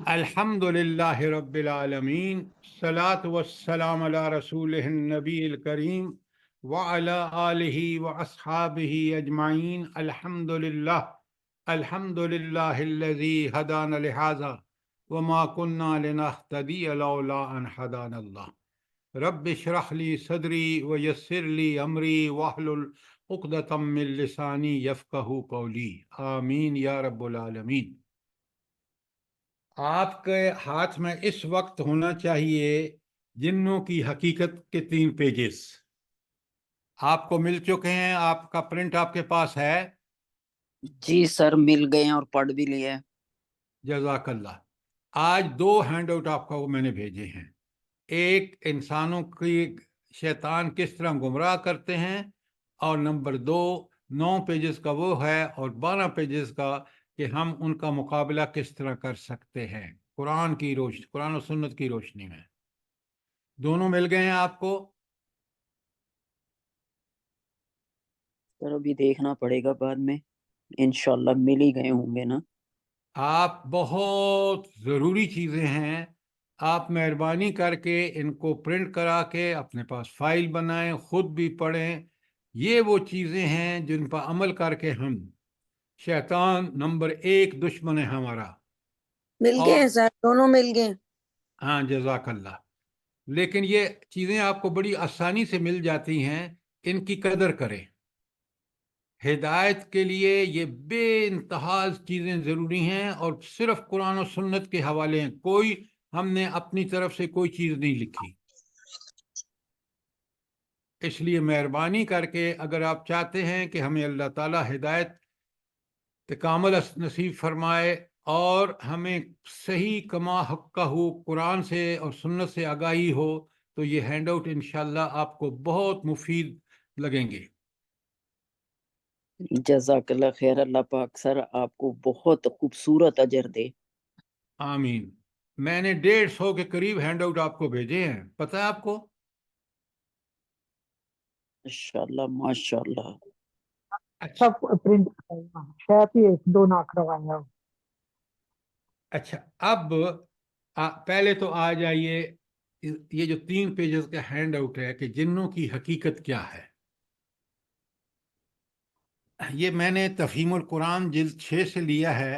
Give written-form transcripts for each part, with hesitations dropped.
الحمدللہ رب العالمین الصلاۃ والسلام علی رسول النبی الکریم وعلی آلہ واصحابہ اجمعین الحمدللہ الذی ہدانا لہذا وما كنا لنہتدی لولا ان ہدانا اللہ رب اشرح لی صدری ویسر لی امری واحلل عقدۃ من لسانی یفقہوا قولی آمین یا رب العالمین۔ آپ کے ہاتھ میں اس وقت ہونا چاہیے جنوں کی حقیقت کے 3 پیجز آپ کو مل چکے ہیں۔ آپ کا پرنٹ آپ کے پاس ہے؟ جی سر مل گئے ہیں اور پڑھ بھی لیے۔ جزاک اللہ۔ آج 2 ہینڈ آؤٹ آپ کو میں نے بھیجے ہیں۔ ایک انسانوں کی شیطان کس طرح گمراہ کرتے ہیں، اور نمبر 2 9 پیجز کا وہ ہے اور 12 پیجز کا کہ ہم ان کا مقابلہ کس طرح کر سکتے ہیں قرآن و سنت کی روشنی میں۔ دونوں مل گئے ہیں آپ کو؟ سر ابھی دیکھنا پڑے گا بعد میں، انشاءاللہ مل ہی گئے ہوں گے نا۔ آپ بہت ضروری چیزیں ہیں، آپ مہربانی کر کے ان کو پرنٹ کرا کے اپنے پاس فائل بنائیں، خود بھی پڑھیں۔ یہ وہ چیزیں ہیں جن پر عمل کر کے ہم شیطان نمبر 1 دشمن ہے ہمارا۔ مل گئے ہیں سر، دونوں مل گئے۔ ہاں جزاک اللہ۔ لیکن یہ چیزیں آپ کو بڑی آسانی سے مل جاتی ہیں، ان کی قدر کریں۔ ہدایت کے لیے یہ بے انتہا چیزیں ضروری ہیں، اور صرف قرآن و سنت کے حوالے ہیں، کوئی ہم نے اپنی طرف سے کوئی چیز نہیں لکھی۔ اس لیے مہربانی کر کے اگر آپ چاہتے ہیں کہ ہمیں اللہ تعالیٰ ہدایت کامل نصیب فرمائے اور ہمیں صحیح کما حق ہو، قرآن سے اور سنت سے آگاہی ہو، تو یہ ہینڈ آؤٹ انشاءاللہ آپ کو بہت مفید لگیں گے۔ جزاک اللہ خیر، اللہ پاک سر آپ کو بہت خوبصورت اجر دے۔ آمین۔ میں نے 150 کے قریب ہینڈ آؤٹ آپ کو بھیجے ہیں، پتہ ہے آپ کو؟ ماشاءاللہ ماشاءاللہ۔ اچھا سب پرنٹ کروایا، شاید ہی 1 2 نہ کروایا۔ اچھا، اب پہلے تو آ جائیے، یہ جو 3 پیجز کا ہینڈ آؤٹ ہے کہ جنوں کی حقیقت کیا ہے، یہ میں نے تفہیم القرآن جلد 6 سے لیا ہے،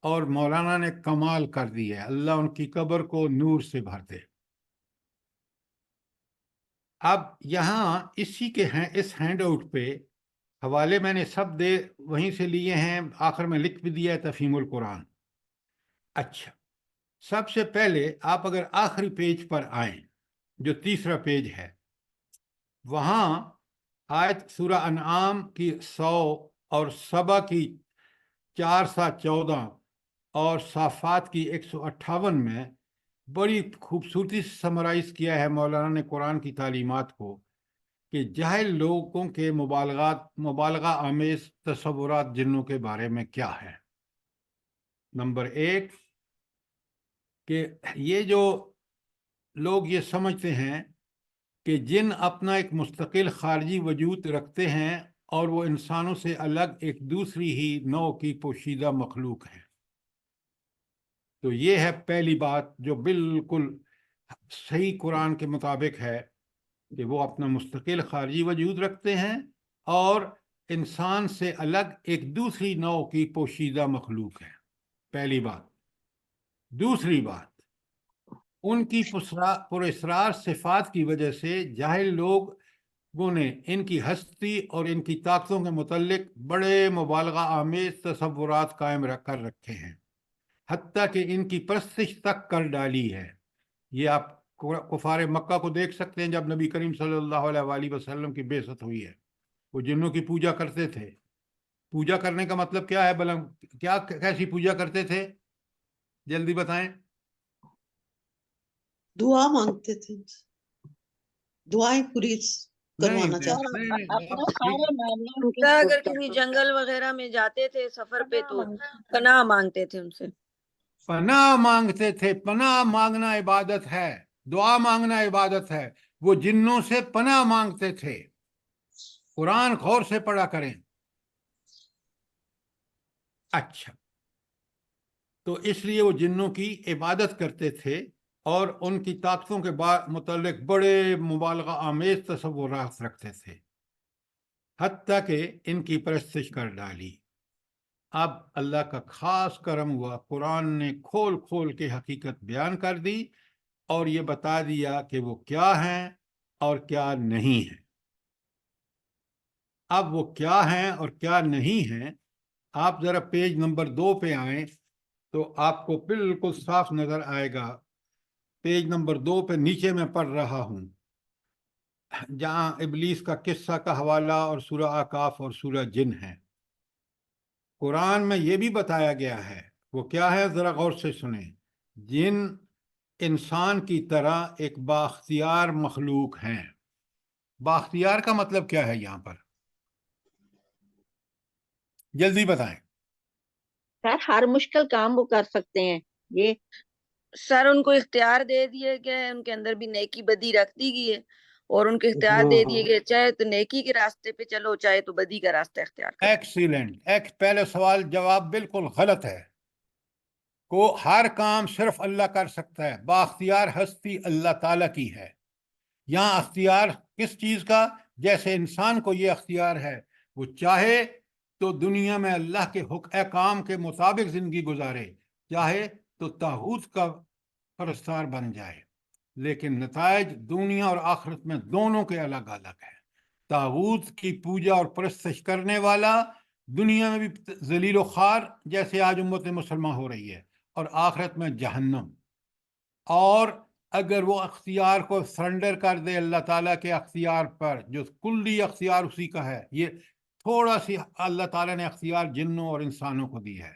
اور مولانا نے کمال کر دی ہے، اللہ ان کی قبر کو نور سے بھر دے۔ اب یہاں اسی کے ہیں، اس ہینڈ آؤٹ پہ حوالے میں نے سب وہیں سے لیے ہیں، آخر میں لکھ بھی دیا ہے تفہیم القرآن۔ اچھا، سب سے پہلے آپ اگر آخری پیج پر آئیں جو 3 پیج ہے، وہاں آیت سورہ انعام کی 100 اور سبا کی 414 اور صافات کی 158 میں بڑی خوبصورتی سے سمرائز کیا ہے مولانا نے قرآن کی تعلیمات کو، کہ جاہل لوگوں کے مبالغہ آمیز تصورات جنوں کے بارے میں کیا ہے۔ نمبر 1 کہ یہ جو لوگ یہ سمجھتے ہیں کہ جن اپنا ایک مستقل خارجی وجود رکھتے ہیں اور وہ انسانوں سے الگ ایک دوسری ہی نوع کی پوشیدہ مخلوق ہے، تو یہ ہے پہلی بات جو بالکل صحیح قرآن کے مطابق ہے، کہ وہ اپنا مستقل خارجی وجود رکھتے ہیں اور انسان سے الگ ایک دوسری نوع کی پوشیدہ مخلوق ہے، پہلی بات۔ دوسری بات، ان کی پراسرار صفات کی وجہ سے جاہل لوگوں نے ان کی ہستی اور ان کی طاقتوں کے متعلق بڑے مبالغہ آمیز تصورات قائم کر رکھے ہیں، حتیٰ کہ ان کی پرستش تک کر ڈالی ہے۔ یہ آپ کفار مکہ کو دیکھ سکتے ہیں، جب نبی کریم صلی اللہ علیہ وآلہ وسلم کی بعثت ہوئی ہے، وہ جنوں کی پوجا کرتے تھے۔ پوجا کرنے کا مطلب کیا ہے بلم؟ کیا کیسی پوجا کرتے تھے؟ جلدی بتائیں۔ دعا مانگتے تھے، دعائیں پوری کروانا چاہتے۔ اگر کسی جنگل وغیرہ میں جاتے تھے سفر پہ تو پناہ مانگتے تھے ان سے، پناہ مانگتے تھے۔ پناہ مانگنا عبادت ہے، دعا مانگنا عبادت ہے۔ وہ جنوں سے پناہ مانگتے تھے۔ قرآن غور سے پڑھا کریں۔ اچھا، تو اس لیے وہ جنوں کی عبادت کرتے تھے اور ان کی طاقتوں کے متعلق بڑے مبالغہ آمیز تصورات رکھتے تھے، حتیٰ کہ ان کی پرستش کر ڈالی۔ اب اللہ کا خاص کرم ہوا، قرآن نے کھول کھول کے حقیقت بیان کر دی اور یہ بتا دیا کہ وہ کیا ہیں اور کیا نہیں ہیں۔ اب وہ کیا ہیں اور کیا نہیں ہیں، آپ ذرا پیج نمبر 2 پہ آئیں تو آپ کو بالکل صاف نظر آئے گا۔ پیج نمبر 2 پہ نیچے میں پڑھ رہا ہوں، جہاں ابلیس کا قصہ کا حوالہ اور سورہ اعقاف اور سورہ جن ہے۔ قرآن میں یہ بھی بتایا گیا ہے، وہ کیا ہے ذرا غور سے سنیں۔ جن انسان کی طرح ایک بااختیار مخلوق ہیں۔ بااختیار کا مطلب کیا ہے یہاں پر؟ جلدی بتائیں۔ سر ہر مشکل کام وہ کر سکتے ہیں، یہ سر ان کو اختیار دے دیے گئے، ان کے اندر بھی نیکی بدی رکھ دی گئی ہے، اور ان کو اختیار دے دیے گئے چاہے تو نیکی کے راستے پہ چلو چاہے تو بدی کا راستہ اختیار کرو۔ ایکسیلنٹ۔ پہلے سوال جواب بالکل غلط ہے۔ کو ہر کام صرف اللہ کر سکتا ہے، بااختیار ہستی اللہ تعالیٰ کی ہے۔ یہاں اختیار کس چیز کا؟ جیسے انسان کو یہ اختیار ہے، وہ چاہے تو دنیا میں اللہ کے احکام کے مطابق زندگی گزارے، چاہے تو طاغوت کا پرستار بن جائے، لیکن نتائج دنیا اور آخرت میں دونوں کے الگ الگ ہیں۔ طاغوت کی پوجا اور پرستش کرنے والا دنیا میں بھی ذلیل و خوار جیسے آج امت مسلمہ ہو رہی ہے، اور آخرت میں جہنم۔ اور اگر وہ اختیار کو سرنڈر کر دے اللہ تعالیٰ کے اختیار پر، جو کلی اختیار اسی کا ہے، یہ تھوڑا سی اللہ تعالیٰ نے اختیار جنوں اور انسانوں کو دی ہے۔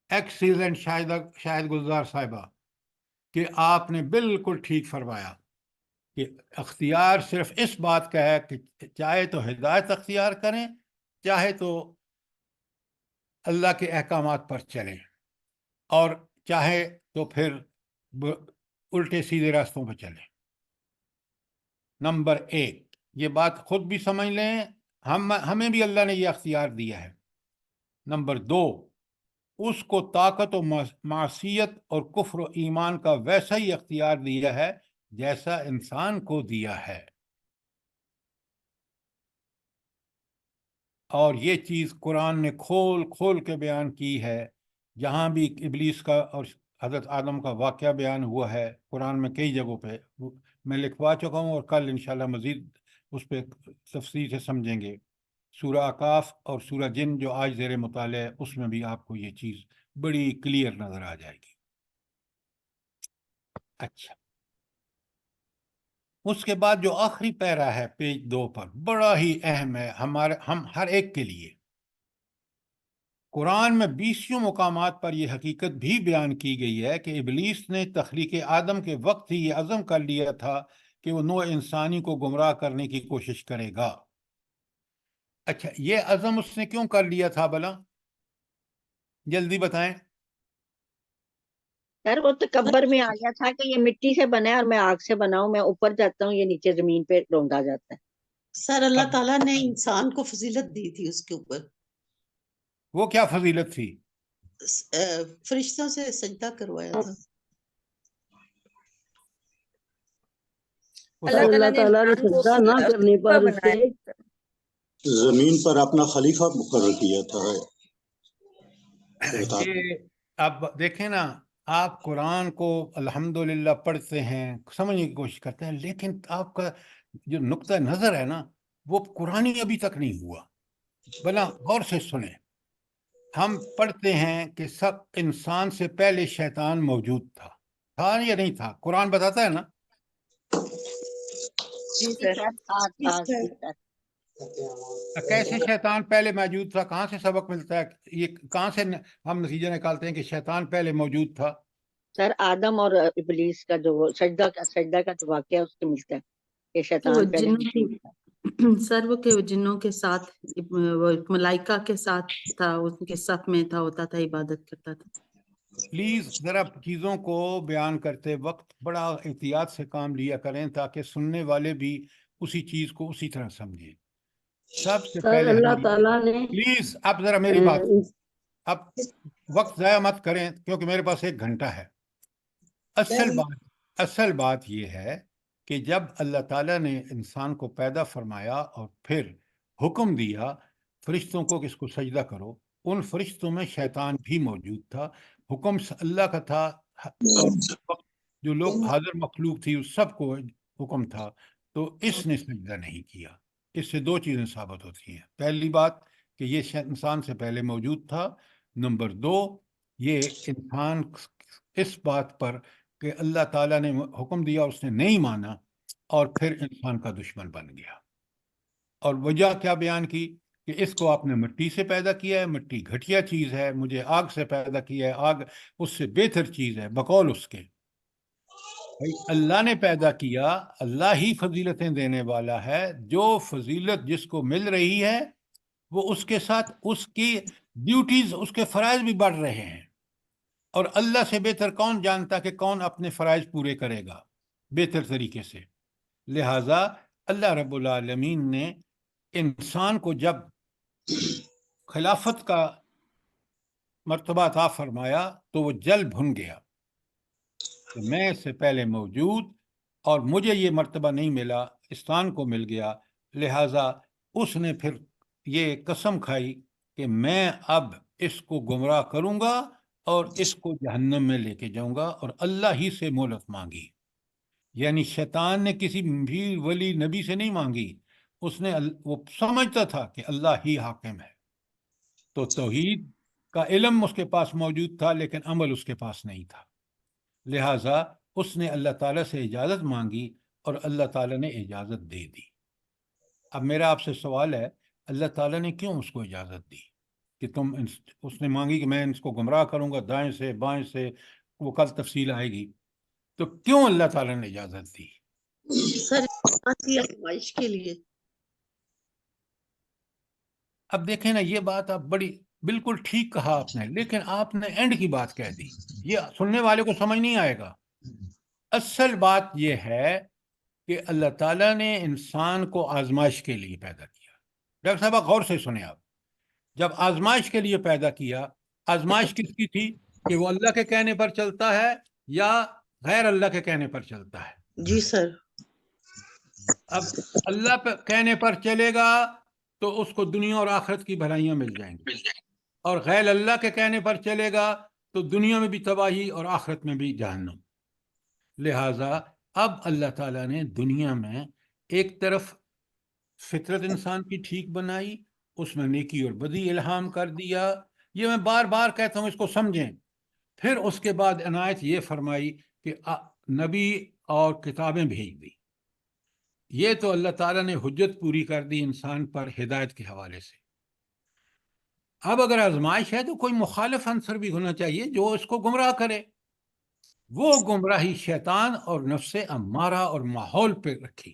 ایکسیلنٹ شاہد گلزار صاحبہ، کہ آپ نے بالکل ٹھیک فرمایا کہ اختیار صرف اس بات کا ہے کہ چاہے تو ہدایت اختیار کریں، چاہے تو اللہ کے احکامات پر چلیں، اور چاہے تو پھر الٹے سیدھے راستوں پہ چلیں۔ نمبر 1 یہ بات خود بھی سمجھ لیں، ہمیں بھی اللہ نے یہ اختیار دیا ہے۔ نمبر 2 اس کو طاقت و معصیت اور کفر و ایمان کا ویسا ہی اختیار دیا ہے جیسا انسان کو دیا ہے، اور یہ چیز قرآن نے کھول کھول کے بیان کی ہے۔ جہاں بھی ابلیس کا اور حضرت آدم کا واقعہ بیان ہوا ہے قرآن میں کئی جگہوں پہ، میں لکھوا چکا ہوں، اور کل انشاءاللہ مزید اس پہ تفصیل سے سمجھیں گے۔ سورہ اعقاف اور سورہ جن جو آج زیر مطالعہ ہے، اس میں بھی آپ کو یہ چیز بڑی کلیئر نظر آ جائے گی۔ اچھا، اس کے بعد جو آخری پیرا ہے پیج 2 پر، بڑا ہی اہم ہے ہم ہر ایک کے لیے۔ قرآن میں 20 مقامات پر یہ حقیقت بھی بیان کی گئی ہے کہ ابلیس نے تخلیق آدم کے وقت ہی یہ عزم کر لیا تھا کہ وہ نوع انسانی کو گمراہ کرنے کی کوشش کرے گا۔ اچھا، یہ عزم اس نے کیوں کر لیا تھا بھلا؟ جلدی بتائیں۔ سر وہ تکبر میں آ گیا تھا کہ یہ مٹی سے بنا ہے اور میں آگ سے بنا ہوں، میں اوپر جاتا ہوں، یہ نیچے زمین پہ روندا جاتا ہے۔ سر اللہ تعالیٰ نے انسان کو فضیلت دی تھی اس کے اوپر۔ وہ کیا فضیلت تھی؟ فرشتوں سے سجدہ کروایا تھا۔ اللہ تعالیٰ نے سجدہ نہ کرنے پر اسے زمین پر اپنا خلیفہ مقرر کیا تھا۔ اب دیکھیں نا، آپ قرآن کو الحمدللہ پڑھتے ہیں، سمجھنے کی کوشش کرتے ہیں، لیکن آپ کا جو نقطہ نظر ہے نا، وہ قرآنی ابھی تک نہیں ہوا۔ بھلا غور سے سنیں، ہم پڑھتے ہیں کہ سب انسان سے پہلے شیطان موجود تھا یا نہیں تھا؟ قرآن بتاتا ہے نا۔ جی سر، کیسے شیطان پہلے موجود تھا؟ کہاں سے سبق ملتا ہے؟ یہ کہاں سے ہم نتیجہ نکالتے ہیں کہ شیطان پہلے موجود تھا؟ سر آدم اور ابلیس کا جو سجدہ کا جو واقعہ اس سے ملتا ہے کہ شیطان پہلے سر وہ کہ جنوں کے ساتھ، ملائکہ کے ساتھ تھا، ان کے صف میں تھا، ہوتا تھا، عبادت کرتا تھا۔ پلیز ذرا چیزوں کو بیان کرتے وقت بڑا احتیاط سے کام لیا کریں تاکہ سننے والے بھی اسی چیز کو اسی طرح سمجھیں۔ سب سے پہلے اللہ تعالیٰ نے پلیز اب ذرا میری بات، اب وقت ضائع مت کریں کیونکہ میرے پاس 1 گھنٹہ ہے. اصل بات یہ ہے کہ جب اللہ تعالیٰ نے انسان کو پیدا فرمایا اور پھر حکم دیا فرشتوں کو کہ اس کو سجدہ کرو، ان فرشتوں میں شیطان بھی موجود تھا. حکم اللہ کا تھا، اور جو لوگ حاضر مخلوق تھی اس سب کو حکم تھا، تو اس نے سجدہ نہیں کیا. اس سے 2 چیزیں ثابت ہوتی ہیں. پہلی بات کہ یہ انسان سے پہلے موجود تھا. نمبر 2، یہ انسان اس بات پر کہ اللہ تعالیٰ نے حکم دیا اور اس نے نہیں مانا اور پھر انسان کا دشمن بن گیا. اور وجہ کیا بیان کی کہ اس کو آپ نے مٹی سے پیدا کیا ہے، مٹی گھٹیا چیز ہے، مجھے آگ سے پیدا کیا ہے، آگ اس سے بہتر چیز ہے. بقول اس کے بھائی اللہ نے پیدا کیا، اللہ ہی فضیلتیں دینے والا ہے. جو فضیلت جس کو مل رہی ہے وہ اس کے ساتھ اس کی ڈیوٹیز، اس کے فرائض بھی بڑھ رہے ہیں. اور اللہ سے بہتر کون جانتا کہ کون اپنے فرائض پورے کرے گا بہتر طریقے سے. لہٰذا اللہ رب العالمین نے انسان کو جب خلافت کا مرتبہ عطا فرمایا تو وہ جل بھن گیا کہ میں اس سے پہلے موجود اور مجھے یہ مرتبہ نہیں ملا، انسان کو مل گیا. لہٰذا اس نے پھر یہ قسم کھائی کہ میں اب اس کو گمراہ کروں گا اور اس کو جہنم میں لے کے جاؤں گا، اور اللہ ہی سے مہلت مانگی. یعنی شیطان نے کسی بھی ولی نبی سے نہیں مانگی، اس نے وہ سمجھتا تھا کہ اللہ ہی حاکم ہے. تو توحید کا علم اس کے پاس موجود تھا لیکن عمل اس کے پاس نہیں تھا. لہٰذا اس نے اللہ تعالیٰ سے اجازت مانگی اور اللہ تعالیٰ نے اجازت دے دی. اب میرا آپ سے سوال ہے، اللہ تعالیٰ نے کیوں اس کو اجازت دی کہ اس نے مانگی کہ میں اس کو گمراہ کروں گا دائیں سے بائیں سے، وہ کل تفصیل آئے گی، تو کیوں اللہ تعالیٰ نے اجازت دی؟ سر آزمائش کے لیے. اب دیکھیں نا، یہ بات آپ بڑی بالکل ٹھیک کہا آپ نے، لیکن آپ نے اینڈ کی بات کہہ دی. یہ سننے والے کو سمجھ نہیں آئے گا. اصل بات یہ ہے کہ اللہ تعالیٰ نے انسان کو آزمائش کے لیے پیدا کیا. ڈاکٹر صاحب غور سے سنیں آپ، جب آزمائش کے لیے پیدا کیا، آزمائش کس کی تھی؟ کہ وہ اللہ کے کہنے پر چلتا ہے یا غیر اللہ کے کہنے پر چلتا ہے. جی سر. اب اللہ پہ کہنے پر چلے گا تو اس کو دنیا اور آخرت کی بھلائیاں مل جائیں گی، اور غیر اللہ کے کہنے پر چلے گا تو دنیا میں بھی تباہی اور آخرت میں بھی جہنم. لہٰذا اب اللہ تعالیٰ نے دنیا میں ایک طرف فطرت انسان کی ٹھیک بنائی، اس میں نیکی اور بدی الہام کر دیا. یہ میں بار بار کہتا ہوں، اس کو سمجھیں. پھر اس کے بعد عنایت یہ فرمائی کہ نبی اور کتابیں بھیج دی. یہ تو اللہ تعالیٰ نے حجت پوری کر دی انسان پر ہدایت کے حوالے سے. اب اگر آزمائش ہے تو کوئی مخالف عنصر بھی ہونا چاہیے جو اس کو گمراہ کرے. وہ گمراہی شیطان اور نفس امارہ اور ماحول پہ رکھی.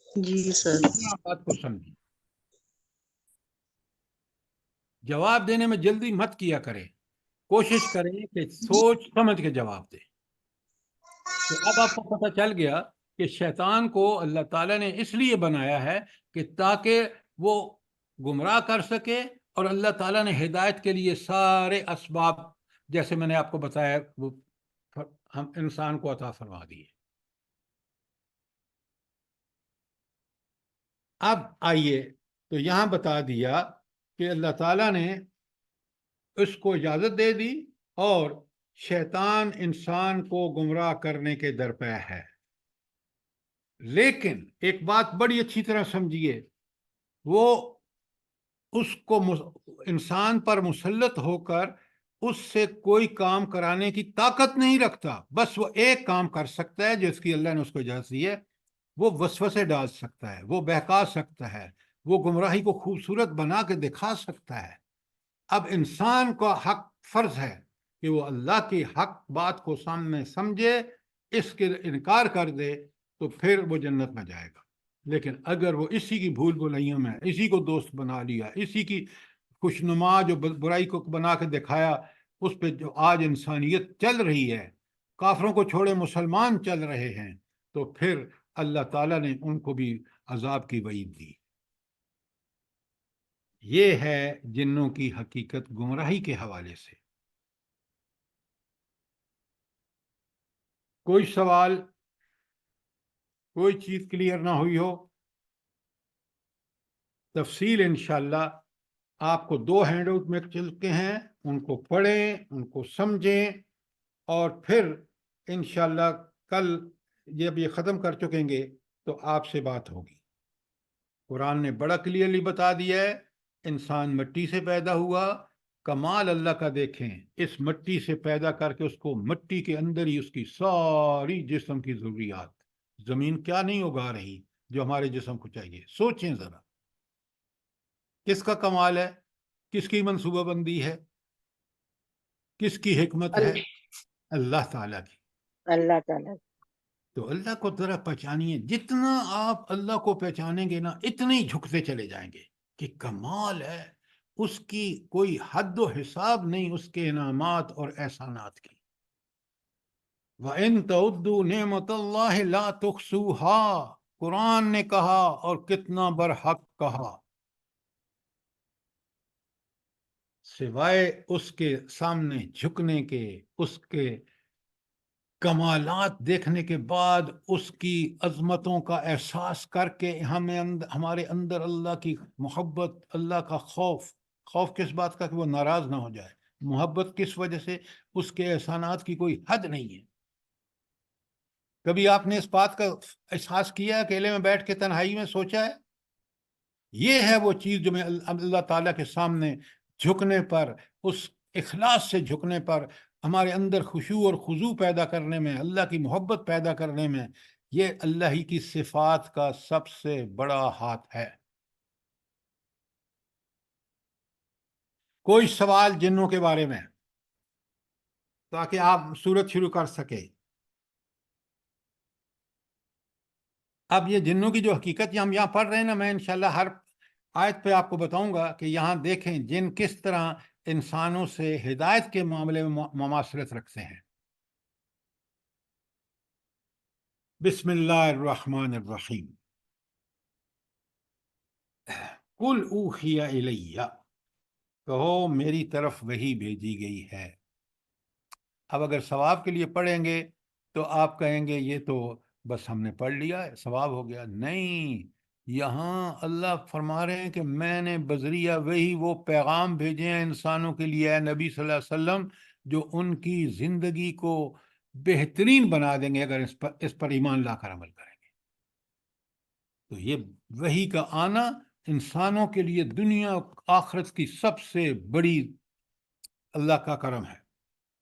جی سر. بات کو سمجھیں، جواب دینے میں جلدی مت کیا کریں، کوشش کریں کہ سوچ سمجھ کے جواب دیں. تو اب آپ کو پتہ چل گیا کہ شیطان کو اللہ تعالیٰ نے اس لیے بنایا ہے کہ تاکہ وہ گمراہ کر سکے، اور اللہ تعالیٰ نے ہدایت کے لیے سارے اسباب جیسے میں نے آپ کو بتایا وہ ہم انسان کو عطا فرما دیے. اب آئیے تو یہاں بتا دیا کہ اللہ تعالیٰ نے اس کو اجازت دے دی اور شیطان انسان کو گمراہ کرنے کے درپے ہے. لیکن ایک بات بڑی اچھی طرح سمجھیے، وہ اس کو انسان پر مسلط ہو کر اس سے کوئی کام کرانے کی طاقت نہیں رکھتا. بس وہ ایک کام کر سکتا ہے جس کی اللہ نے اس کو اجازت دی ہے، وہ وسوسے ڈال سکتا ہے، وہ بہکا سکتا ہے، وہ گمراہی کو خوبصورت بنا کے دکھا سکتا ہے. اب انسان کا حق فرض ہے کہ وہ اللہ کی حق بات کو سامنے سمجھے، اس کے انکار کر دے تو پھر وہ جنت میں جائے گا. لیکن اگر وہ اسی کی بھول بھلائیوں میں اسی کو دوست بنا لیا، اسی کی خوشنما جو برائی کو بنا کے دکھایا، اس پہ جو آج انسانیت چل رہی ہے، کافروں کو چھوڑے مسلمان چل رہے ہیں، تو پھر اللہ تعالیٰ نے ان کو بھی عذاب کی وعید دی. یہ ہے جنوں کی حقیقت گمراہی کے حوالے سے. کوئی سوال، کوئی چیز کلیئر نہ ہوئی ہو؟ تفصیل انشاءاللہ آپ کو 2 ہینڈ آؤٹ میں چلتے ہیں، ان کو پڑھیں، ان کو سمجھیں، اور پھر انشاءاللہ کل جب یہ ختم کر چکیں گے تو آپ سے بات ہوگی۔ قرآن نے بڑا کلیئرلی بتا دیا ہے، انسان مٹی سے پیدا ہوا، کمال اللہ کا دیکھیں، اس مٹی سے پیدا کر کے اس کو مٹی کے اندر ہی اس کی ساری جسم کی ضروریات، زمین کیا نہیں اگا رہی جو ہمارے جسم کو چاہیے، سوچیں ذرا، کس کا کمال ہے، کس کی منصوبہ بندی ہے، کس کی حکمت ہے؟ اللہ تعالیٰ کی۔ اللہ تعالیٰ تو اللہ کو ذرا پہچانیے، جتنا آپ اللہ کو پہچانیں گے نا اتنے ہی جھکتے چلے جائیں گے کہ کمال ہے، اس کی کوئی حد و حساب نہیں، اس کے انعامات اور احسانات کی۔ وَإِن تَعُدُّوا نِعْمَتَ اللَّهِ لَا تُحْصُوهَا، قرآن نے کہا اور کتنا برحق کہا، سوائے اس کے سامنے جھکنے کے، اس کے کمالات دیکھنے کے بعد، اس کی عظمتوں کا احساس کر کے ہمارے اندر اللہ کی محبت، اللہ کا خوف۔ خوف کس بات کا؟ کہ وہ ناراض نہ ہو جائے۔ محبت کس وجہ سے؟ اس کے احسانات کی کوئی حد نہیں ہے۔ کبھی آپ نے اس بات کا احساس کیا، اکیلے میں بیٹھ کے تنہائی میں سوچا ہے؟ یہ ہے وہ چیز جو میں اللہ تعالیٰ کے سامنے جھکنے پر، اس اخلاص سے جھکنے پر، ہمارے اندر خشوع اور خضوع پیدا کرنے میں، اللہ کی محبت پیدا کرنے میں، یہ اللہ ہی کی صفات کا سب سے بڑا ہاتھ ہے۔ کوئی سوال جنوں کے بارے میں، تاکہ آپ سورت شروع کر سکیں؟ اب یہ جنوں کی جو حقیقت ہم یہاں پڑھ رہے ہیں نا، میں انشاءاللہ ہر آیت پہ آپ کو بتاؤں گا کہ یہاں دیکھیں جن کس طرح انسانوں سے ہدایت کے معاملے میں مماثلت رکھتے ہیں۔ بسم اللہ الرحمن الرحیم۔ قل اوحی الی، کہو میری طرف وحی بھیجی گئی ہے۔ اب اگر ثواب کے لیے پڑھیں گے تو آپ کہیں گے یہ تو بس ہم نے پڑھ لیا، ثواب ہو گیا۔ نہیں، یہاں اللہ فرما رہے ہیں کہ میں نے بذریعہ وہی وہ پیغام بھیجے ہیں انسانوں کے لیے، اے نبی صلی اللہ علیہ وسلم، جو ان کی زندگی کو بہترین بنا دیں گے اگر اس پر ایمان لا کر عمل کریں گے۔ تو یہ وحی کا آنا انسانوں کے لیے دنیا آخرت کی سب سے بڑی اللہ کا کرم ہے۔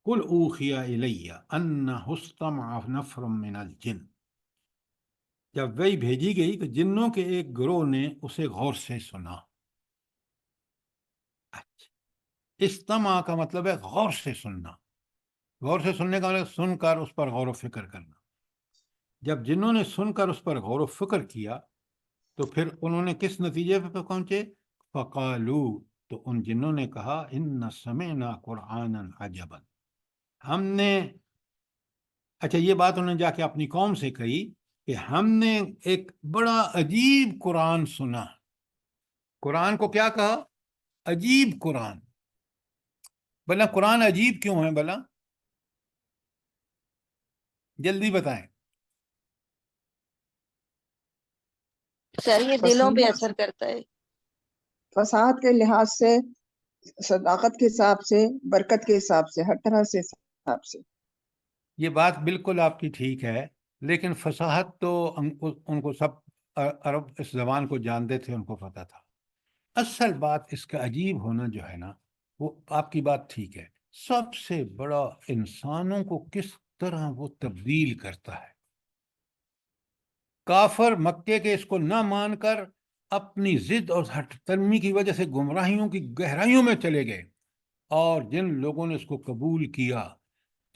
قل اوحی الی انہ استمع نفر من الجن، جب وحی بھیجی گئی تو جنوں کے ایک گروہ نے اسے غور سے سنا۔ اچھا، استماع کا مطلب ہے غور سے سننا۔ غور سے سننے کا مطلب سن کر اس پر غور و فکر کرنا۔ جب جنوں نے سن کر اس پر غور و فکر کیا تو پھر انہوں نے کس نتیجے پہ پہنچے؟ فقالو، تو ان جنوں نے کہا ان سمعنا قرآنا عجبا، ہم نے، اچھا یہ بات انہوں نے جا کے اپنی قوم سے کہی کہ ہم نے ایک بڑا عجیب قرآن سنا۔ قرآن کو کیا کہا؟ عجیب قرآن۔ بھلا قرآن عجیب کیوں ہے بھلا؟ جلدی بتائیں۔ سر یہ دلوں پہ اثر کرتا ہے۔ فساد کے لحاظ سے، صداقت کے حساب سے، برکت کے حساب سے، ہر طرح سے حساب سے۔ یہ بات بالکل آپ کی ٹھیک ہے، لیکن فصاحت تو ان کو سب عرب اس زبان کو جانتے تھے، ان کو پتہ تھا۔ اصل بات اس کا عجیب ہونا جو ہے نا، وہ آپ کی بات ٹھیک ہے، سب سے بڑا انسانوں کو کس طرح وہ تبدیل کرتا ہے۔ کافر مکے کے اس کو نہ مان کر اپنی ضد اور ہٹ درمی کی وجہ سے گمراہیوں کی گہرائیوں میں چلے گئے، اور جن لوگوں نے اس کو قبول کیا،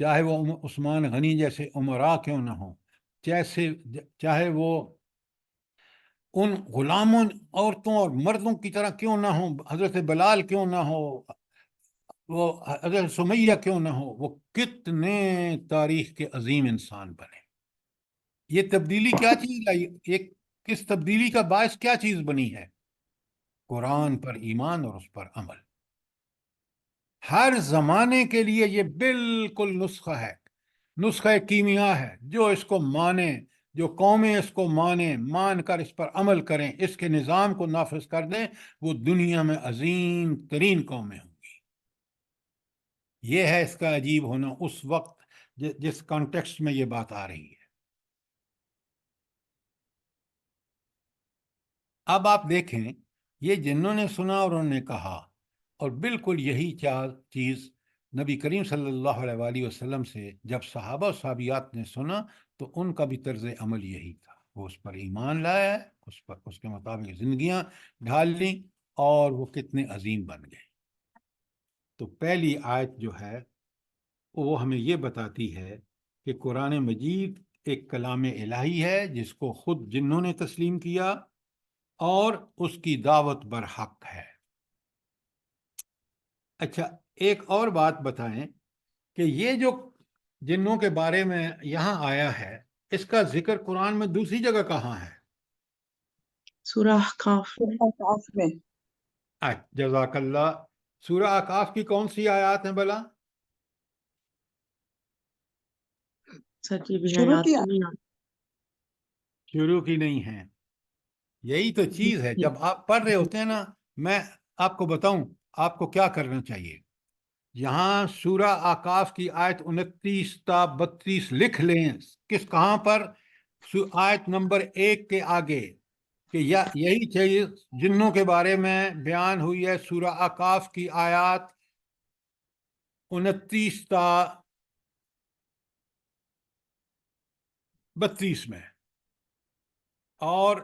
چاہے وہ عثمان غنی جیسے عمراء کیوں نہ ہوں، چاہے وہ ان غلاموں، عورتوں اور مردوں کی طرح کیوں نہ ہوں، حضرت بلال کیوں نہ ہو، وہ حضرت سمیہ کیوں نہ ہو، وہ کتنے تاریخ کے عظیم انسان بنے۔ یہ تبدیلی کیا چیز لائی؟ ایک کس تبدیلی کا باعث کیا چیز بنی ہے؟ قرآن پر ایمان اور اس پر عمل۔ ہر زمانے کے لیے یہ بالکل نسخہ ہے۔ نسخہ کیمیا ہے، جو اس کو مانے، جو قومیں اس کو مانیں، مان کر اس پر عمل کریں، اس کے نظام کو نافذ کر دیں، وہ دنیا میں عظیم ترین قومیں ہوں گی۔ یہ ہے اس کا عجیب ہونا اس وقت جس کانٹیکسٹ میں یہ بات آ رہی ہے۔ اب آپ دیکھیں، یہ جنہوں نے سنا اور انہوں نے کہا، اور بالکل یہی چیز نبی کریم صلی اللہ علیہ وآلہ وسلم سے جب صحابہ و صحابیات نے سنا تو ان کا بھی طرز عمل یہی تھا، وہ اس پر ایمان لایا، اس کے مطابق زندگیاں ڈھال لیں، اور وہ کتنے عظیم بن گئے۔ تو پہلی آیت جو ہے وہ ہمیں یہ بتاتی ہے کہ قرآن مجید ایک کلام الہی ہے جس کو خود جنوں نے تسلیم کیا، اور اس کی دعوت برحق ہے۔ اچھا، ایک اور بات بتائیں کہ یہ جو جنوں کے بارے میں یہاں آیا ہے، اس کا ذکر قرآن میں دوسری جگہ کہاں ہے؟ سورہ احقاف احقاف میں جزاک اللہ۔ سورہ احقاف کی کون سی آیات ہیں بلا؟ سر جی بھی شروع آیات کیا تو نہیں آتی۔ شروع کی نہیں ہیں۔ یہی تو چیز ہے، جب آپ پڑھ رہے ہوتے ہیں نا، میں آپ کو بتاؤں آپ کو کیا کرنا چاہیے۔ یہاں سورہ احقاف کی آیت 29 تا 32 لکھ لیں، کہاں پر؟ آیت نمبر 1 کے آگے، کہ یہی چیز جنوں کے بارے میں بیان ہوئی ہے سورہ احقاف کی آیات 29 تا 32 میں، اور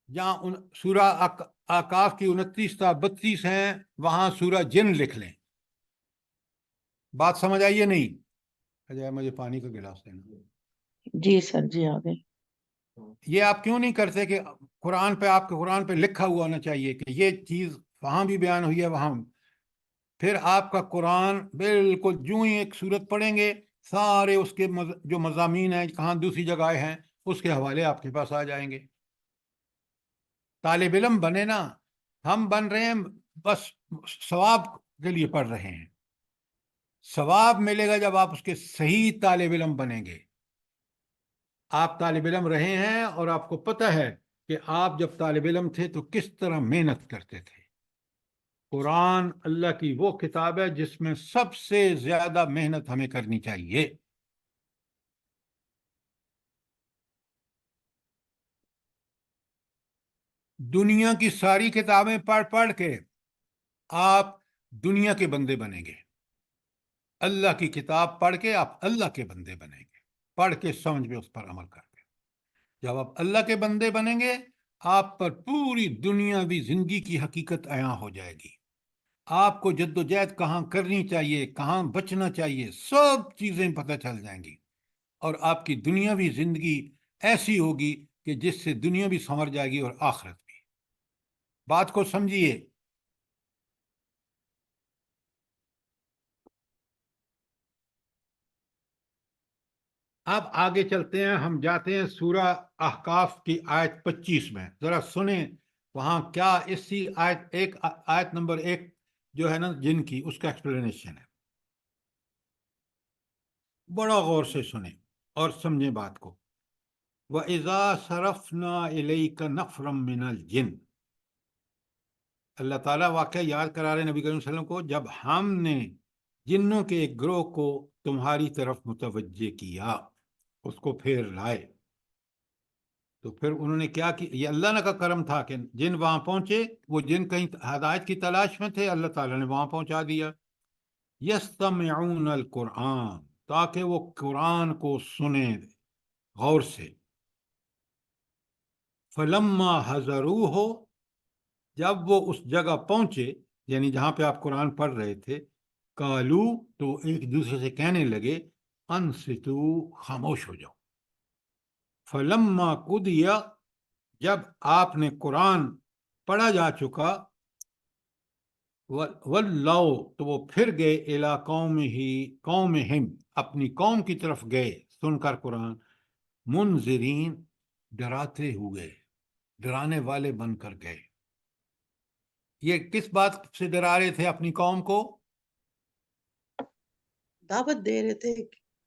جہاں سورہ احقاف کی 29 تا 32 ہیں وہاں سورہ جن لکھ لیں۔ بات سمجھ آئیے نہیں؟ اجائے مجھے پانی کا گلاس دینا۔ جی سر جی آ گئے۔ یہ آپ کیوں نہیں کرتے کہ قرآن پہ، آپ کے قرآن پہ لکھا ہوا ہونا چاہیے کہ یہ چیز وہاں بھی بیان ہوئی ہے وہاں، پھر آپ کا قرآن بالکل جو ہی ایک سورت پڑھیں گے سارے اس کے جو مضامین ہیں کہاں دوسری جگہ ہیں اس کے حوالے آپ کے پاس آ جائیں گے۔ طالب علم بنے نا، ہم بن رہے ہیں بس ثواب کے لیے پڑھ رہے ہیں۔ ثواب ملے گا جب آپ اس کے صحیح طالب علم بنیں گے۔ آپ طالب علم رہے ہیں اور آپ کو پتہ ہے کہ آپ جب طالب علم تھے تو کس طرح محنت کرتے تھے۔ قرآن اللہ کی وہ کتاب ہے جس میں سب سے زیادہ محنت ہمیں کرنی چاہیے۔ دنیا کی ساری کتابیں پڑھ پڑھ کے آپ دنیا کے بندے بنیں گے، اللہ کی کتاب پڑھ کے آپ اللہ کے بندے بنیں گے، پڑھ کے سمجھ میں اس پر عمل کر کے۔ جب آپ اللہ کے بندے بنیں گے آپ پر پوری دنیاوی زندگی کی حقیقت عیاں ہو جائے گی۔ آپ کو جد و جہد کہاں کرنی چاہیے، کہاں بچنا چاہیے، سب چیزیں پتہ چل جائیں گی، اور آپ کی دنیاوی زندگی ایسی ہوگی کہ جس سے دنیا بھی سنور جائے گی اور آخرت بھی۔ بات کو سمجھیے۔ اب آگے چلتے ہیں، ہم جاتے ہیں سورہ احقاف کی آیت 25 میں، ذرا سنیں وہاں کیا اسی آیت نمبر 1 جو ہے نا جن کی، اس کا ایکسپلینیشن ہے۔ بڑا غور سے سنیں اور سمجھیں بات کو۔ وَإِذَا صَرَفْنَا إِلَيْكَ نَفْرًا مِّنَ الْجِنِّ، اللہ تعالیٰ واقعہ یاد کرا رہے نبی کریم صلی اللہ علیہ وسلم کو، جب ہم نے جنوں کے ایک گروہ کو تمہاری طرف متوجہ کیا، اس کو پھیر لائے، تو پھر انہوں نے کیا کی؟ یہ اللہ کا کرم تھا کہ جن وہاں پہنچے، وہ جن کہیں ہدایت کی تلاش میں تھے، اللہ تعالیٰ نے وہاں پہنچا دیا۔ یستمعون القرآن، تاکہ وہ قرآن کو سنیں غور سے۔ فلما حضروہ، جب وہ اس جگہ پہنچے، یعنی جہاں پہ آپ قرآن پڑھ رہے تھے، قالو، تو ایک دوسرے سے کہنے لگے، انصتو، خاموش ہو جاؤ۔ فلما قضی، جب آپ نے قرآن پڑھا جا چکا، ولوا، تو وہ پھر گئے، الی قومہم، اپنی قوم کی طرف گئے سن کر قرآن، منذرین، ڈراتے ہوئے، ڈرانے والے بن کر گئے۔ یہ کس بات سے ڈرا رہے تھے اپنی قوم کو؟ دعوت دے رہے تھے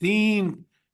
3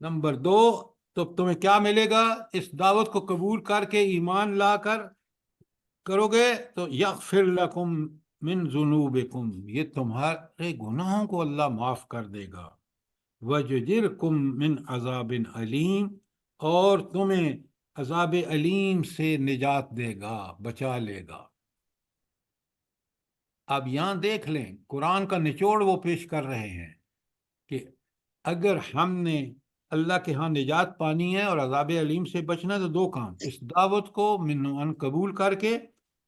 نمبر 2 تو تمہیں کیا ملے گا؟ اس دعوت کو قبول کر کے ایمان لا کر کرو گے تو یغفر لکم من ذنوبکم، یہ تمہارے گناہوں کو اللہ معاف کر دے گا، وَيُجِرْكُم من عذاب علیم، اور تمہیں عذاب علیم سے نجات دے گا، بچا لے گا۔ اب یہاں دیکھ لیں قرآن کا نچوڑ وہ پیش کر رہے ہیں کہ اگر ہم نے اللہ کے ہاں نجات پانی ہے اور عذاب علیم سے بچنا ہے تو 2 کام، اس دعوت کو من ان قبول کر کے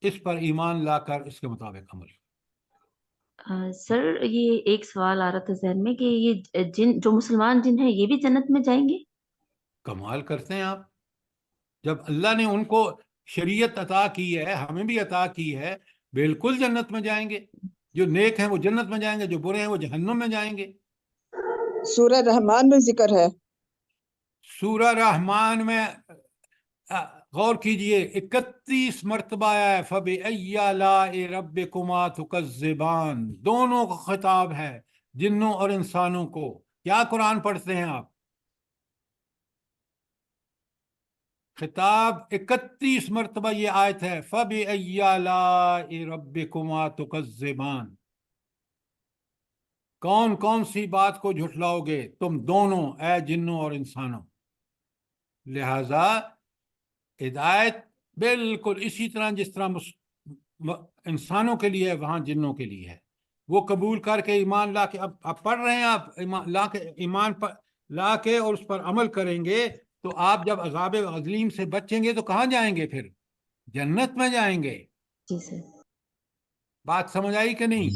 اس پر ایمان لا کر اس کے مطابق عمل۔ سر یہ ایک سوال آ رہا تھا ذہن میں کہ یہ جن جو مسلمان جن ہیں یہ بھی جنت میں جائیں گے؟ کمال کرتے ہیں آپ، جب اللہ نے ان کو شریعت عطا کی ہے، ہمیں بھی عطا کی ہے، بالکل جنت میں جائیں گے۔ جو نیک ہیں وہ جنت میں جائیں گے، جو برے ہیں وہ جہنم میں جائیں گے۔ سورہ رحمان میں ذکر ہے، سورہ رحمان میں غور کیجئے 31 مرتبہ آیا ہے فَبِأَيِّ آلَاءِ رَبِّكُمَا تُكَذِّبَانِ، دونوں کا خطاب ہے، جنوں اور انسانوں کو۔ کیا قرآن پڑھتے ہیں آپ؟ خطاب 31 مرتبہ یہ آیت ہے فَبِأَيِّ آلَاءِ رَبِّكُمَا تُكَذِّبَانِ، کون کون سی بات کو جھٹلاؤ گے تم دونوں اے جنوں اور انسانوں؟ لہذا ہدایت بالکل اسی طرح جس طرح انسانوں کے لیے وہاں جنوں کے لیے ہے، وہ قبول کر کے ایمان لا کے اب پڑھ رہے ہیں آپ، ایمان لا کے اور اس پر عمل کریں گے تو آپ جب عذاب عظیم سے بچیں گے تو کہاں جائیں گے؟ پھر جنت میں جائیں گے۔ جی سر۔ بات سمجھ آئی کہ نہیں؟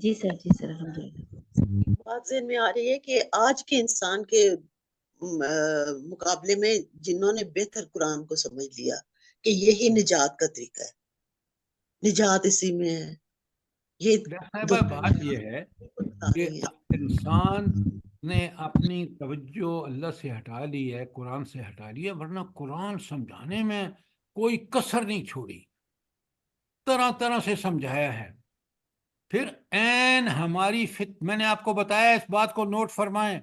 جی سر الحمدللہ۔ بات ذہن میں آ رہی ہے کہ آج کے انسان کے مقابلے میں جنہوں نے بہتر قرآن کو سمجھ لیا کہ یہی نجات کا طریقہ ہے، نجات اسی میں ہے، یہ بات یہ ہے کہ انسان نے اپنی توجہ اللہ سے ہٹا لی ہے، قرآن سے ہٹا لی ہے، ورنہ قرآن سمجھانے میں کوئی کسر نہیں چھوڑی، طرح طرح سے سمجھایا ہے۔ پھر عین ہماری میں نے آپ کو بتایا، اس بات کو نوٹ فرمائیں،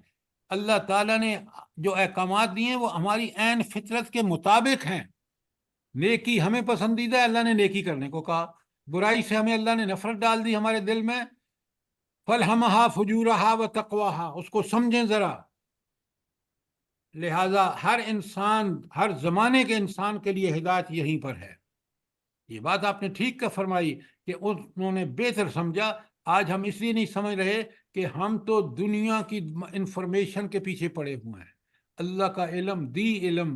اللہ تعالیٰ نے جو احکامات دیے ہیں وہ ہماری عین فطرت کے مطابق ہیں۔ نیکی ہمیں پسندیدہ ہے، اللہ نے نیکی کرنے کو کہا، برائی سے ہمیں اللہ نے نفرت ڈال دی ہمارے دل میں، فَالْهَمَهَا فُجُورَهَا وَتَقْوَاهَا، اس کو سمجھیں ذرا۔ لہٰذا ہر انسان، ہر زمانے کے انسان کے لیے ہدایت یہیں پر ہے۔ یہ بات آپ نے ٹھیک کا فرمائی کہ انہوں نے بہتر سمجھا۔ آج ہم اس لیے نہیں سمجھ رہے کہ ہم تو دنیا کی انفارمیشن کے پیچھے پڑے ہوئے ہیں۔ اللہ کا علم، دی علم،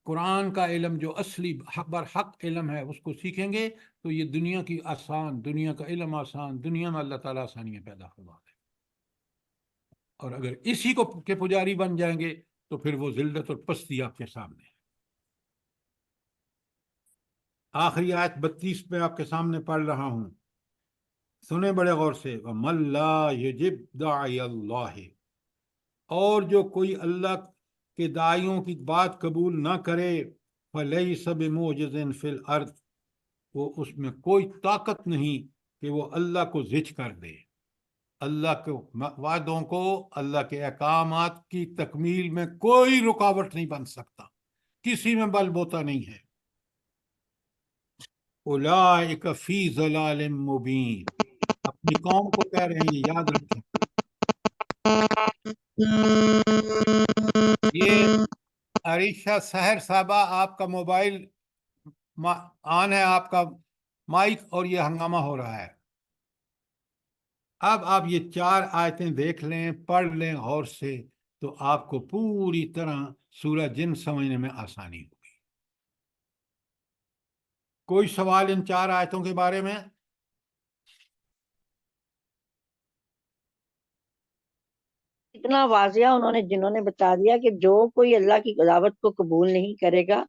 قرآن کا علم جو اصلی برحق علم ہے اس کو سیکھیں گے تو یہ دنیا کی آسان، دنیا کا علم آسان، دنیا میں اللہ تعالیٰ آسانیاں پیدا فرما دے۔ اور اگر اسی کو کے پجاری بن جائیں گے تو پھر وہ ذلت اور پستی آپ کے سامنے ہے۔ آخری آیت 32 میں آپ کے سامنے پڑھ رہا ہوں، سنیں بڑے غور سے۔ وَمَن لَا يُجِبْ دَاعِيَ اللَّهِ، اور جو کوئی اللہ کے داعیوں کی بات قبول نہ کرے، فَلَيْسَ بِمُعْجِزٍ فِي الْأَرْضِ، وہ اس میں کوئی طاقت نہیں کہ وہ اللہ کو زج کر دے، اللہ کے وعدوں کو، اللہ کے احکامات کی تکمیل میں کوئی رکاوٹ نہیں بن سکتا، کسی میں بل بوتا نہیں ہے۔ اولئک فی ضلال مبین، اپنی قوم کو کہہ رہے ہیں، یاد رکھیں۔ یہ عریشہ سحر صاحبہ، آپ کا موبائل آن ہے، آپ کا مائک، اور یہ ہنگامہ ہو رہا ہے۔ اب آپ یہ 4 آیتیں دیکھ لیں، پڑھ لیں غور سے، تو آپ کو پوری طرح سورہ جن سمجھنے میں آسانی ہوگی۔ کوئی سوال ان 4 آیتوں کے بارے میں؟ اتنا واضح انہوں نے جنہوں نے بتا دیا کہ جو کوئی اللہ کی دعوت کو قبول نہیں کرے گا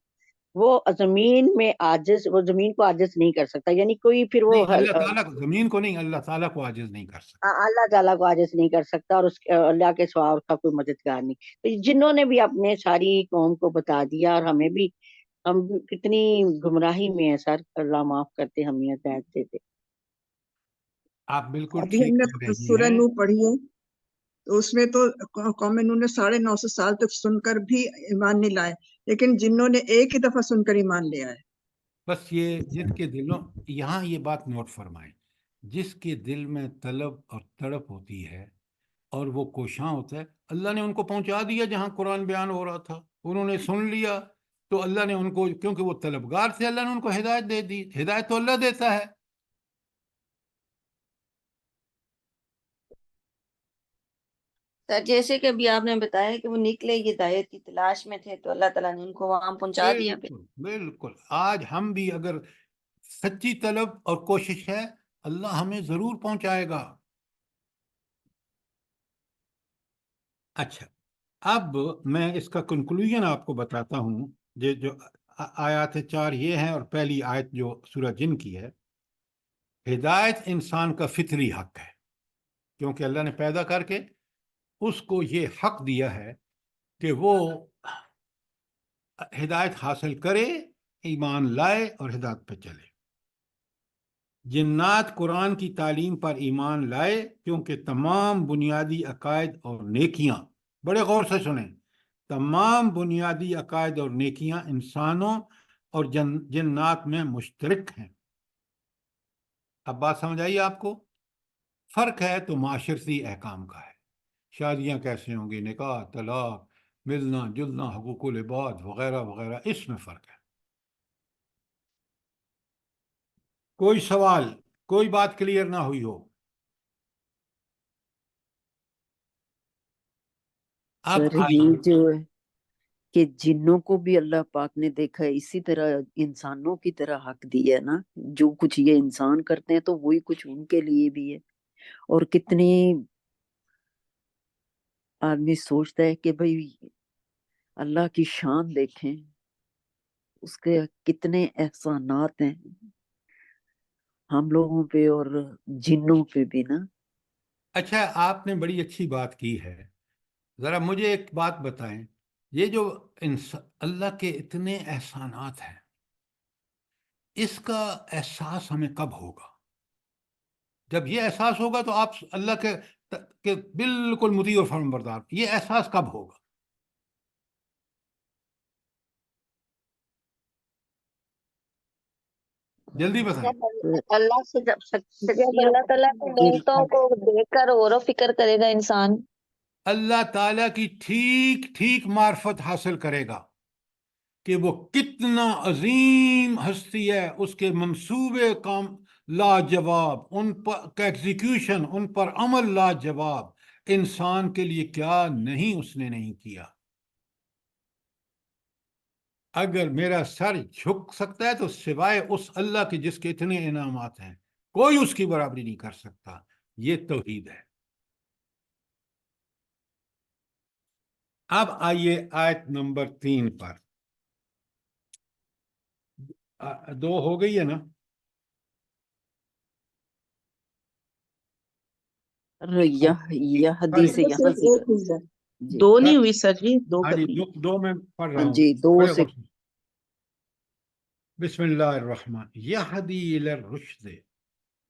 وہ زمین میں عاجز، وہ زمین کو عاجز نہیں کر سکتا، یعنی کوئی پھر وہ نہیں، اللہ تعالیٰ زمین کو نہیں، اللہ تعالیٰ کو عاجز نہیں کر سکتا۔ اللہ تعالیٰ کو عاجز نہیں کر سکتا، اور اس اللہ کے سوا اس کا کوئی مددگار نہیں۔ تو جنہوں نے بھی اپنے ساری قوم کو بتا دیا، اور ہمیں بھی، ہم کتنی گمراہی میں ہیں سر، اللہ معاف کرتے، ہمیں ہدایت دیتے۔ آپ بالکل ابھی ٹھیک ہم کہہ نے رہی سورہ ہیں۔ نوح پڑھی ہے، تو اس میں تو قوم نوح نے 950 سال تک سن کر بھی ایمان نہیں لائے، لیکن جنوں نے ایک ہی دفعہ سن کر ایمان لے آئے۔ بس یہ جس کے دلوں، یہاں یہ بات نوٹ فرمائیں، جس کے دل میں طلب اور تڑپ ہوتی ہے اور وہ کوشاں ہوتا ہے، اللہ نے ان کو پہنچا دیا جہاں قرآن بیان ہو رہا تھا، انہوں نے سن لیا تو اللہ نے ان کو، کیونکہ وہ طلبگار تھے، اللہ نے ان کو ہدایت دے دی۔ ہدایت تو اللہ دیتا ہے۔ سر جیسے کہ ابھی آپ نے بتایا کہ وہ نکلے ہدایت کی تلاش میں تھے تو اللہ تعالیٰ نے ان کو وہاں پہنچا دیا۔ بالکل بالکل، آج ہم بھی اگر سچی طلب اور کوشش ہے، اللہ ہمیں ضرور پہنچائے گا۔ اچھا، اب میں اس کا کنکلوژن آپ کو بتاتا ہوں۔ جو آیات 4 یہ ہیں، اور پہلی آیت جو سورہ جن کی ہے، ہدایت انسان کا فطری حق ہے، کیونکہ اللہ نے پیدا کر کے اس کو یہ حق دیا ہے کہ وہ ہدایت حاصل کرے، ایمان لائے اور ہدایت پہ چلے۔ جنات قرآن کی تعلیم پر ایمان لائے، کیونکہ تمام بنیادی عقائد اور نیکیاں، بڑے غور سے سنیں، تمام بنیادی عقائد اور نیکیاں انسانوں اور جنات میں مشترک ہیں۔ اب بات سمجھ آئی آپ کو؟ فرق ہے تو معاشرتی احکام کا ہے، شادیاں کیسے ہوں گی، نکاح، طلاق، ملنا جلنا، حقوق العباد وغیرہ وغیرہ، اس میں فرق ہے۔ کوئی سوال، کوئی بات کلیئر نہ ہوئی ہو؟ اب سر آئیے، یہ جو ہے کہ جنوں کو بھی اللہ پاک نے دیکھا ہے اسی طرح انسانوں کی طرح حق دیا ہے نا، جو کچھ یہ انسان کرتے ہیں تو وہی کچھ ان کے لیے بھی ہے۔ اور کتنی آدمی سوچتا ہے کہ بھئی اللہ کی شان دیکھیں، اس کے کتنے احسانات ہیں ہم لوگوں پہ اور جنوں پہ بھی نا۔ اچھا آپ نے بڑی اچھی بات کی ہے، ذرا مجھے ایک بات بتائیں، یہ جو اللہ کے اتنے احسانات ہیں، اس کا احساس ہمیں کب ہوگا؟ جب یہ احساس ہوگا تو آپ اللہ کے بالکل مطیع اور فرمانبردار، یہ احساس کب ہوگا؟ جلدی بتائیں۔ اللہ سے جب جب اللہ تعالیٰ کی نعمتوں کو دیکھ کر غور و فکر کرے گا انسان، اللہ تعالیٰ کی ٹھیک ٹھیک معرفت حاصل کرے گا کہ وہ کتنا عظیم ہستی ہے، اس کے منصوبے کام لاجواب، ان پر کا ایگزیکیوشن، ان پر عمل لاجواب، انسان کے لیے کیا نہیں اس نے نہیں کیا۔ اگر میرا سر جھک سکتا ہے تو سوائے اس اللہ کے جس کے اتنے انعامات ہیں، کوئی اس کی برابری نہیں کر سکتا۔ یہ توحید ہے۔ اب آئیے آیت نمبر 3 پر، 2 ہو گئی ہے نا؟ یہ حدیث یہاں صرف سے ایک ہوئی ہے۔ جی 2 نہیں ہوئی سر جی، 2 ہاں جی، کرنی ہے۔ 2 میں پڑھ رہا ہاں ہوں، جی 2 بڑے سے۔ غور سے۔ بسم اللہ الرحمن، یہدی الی الرشد،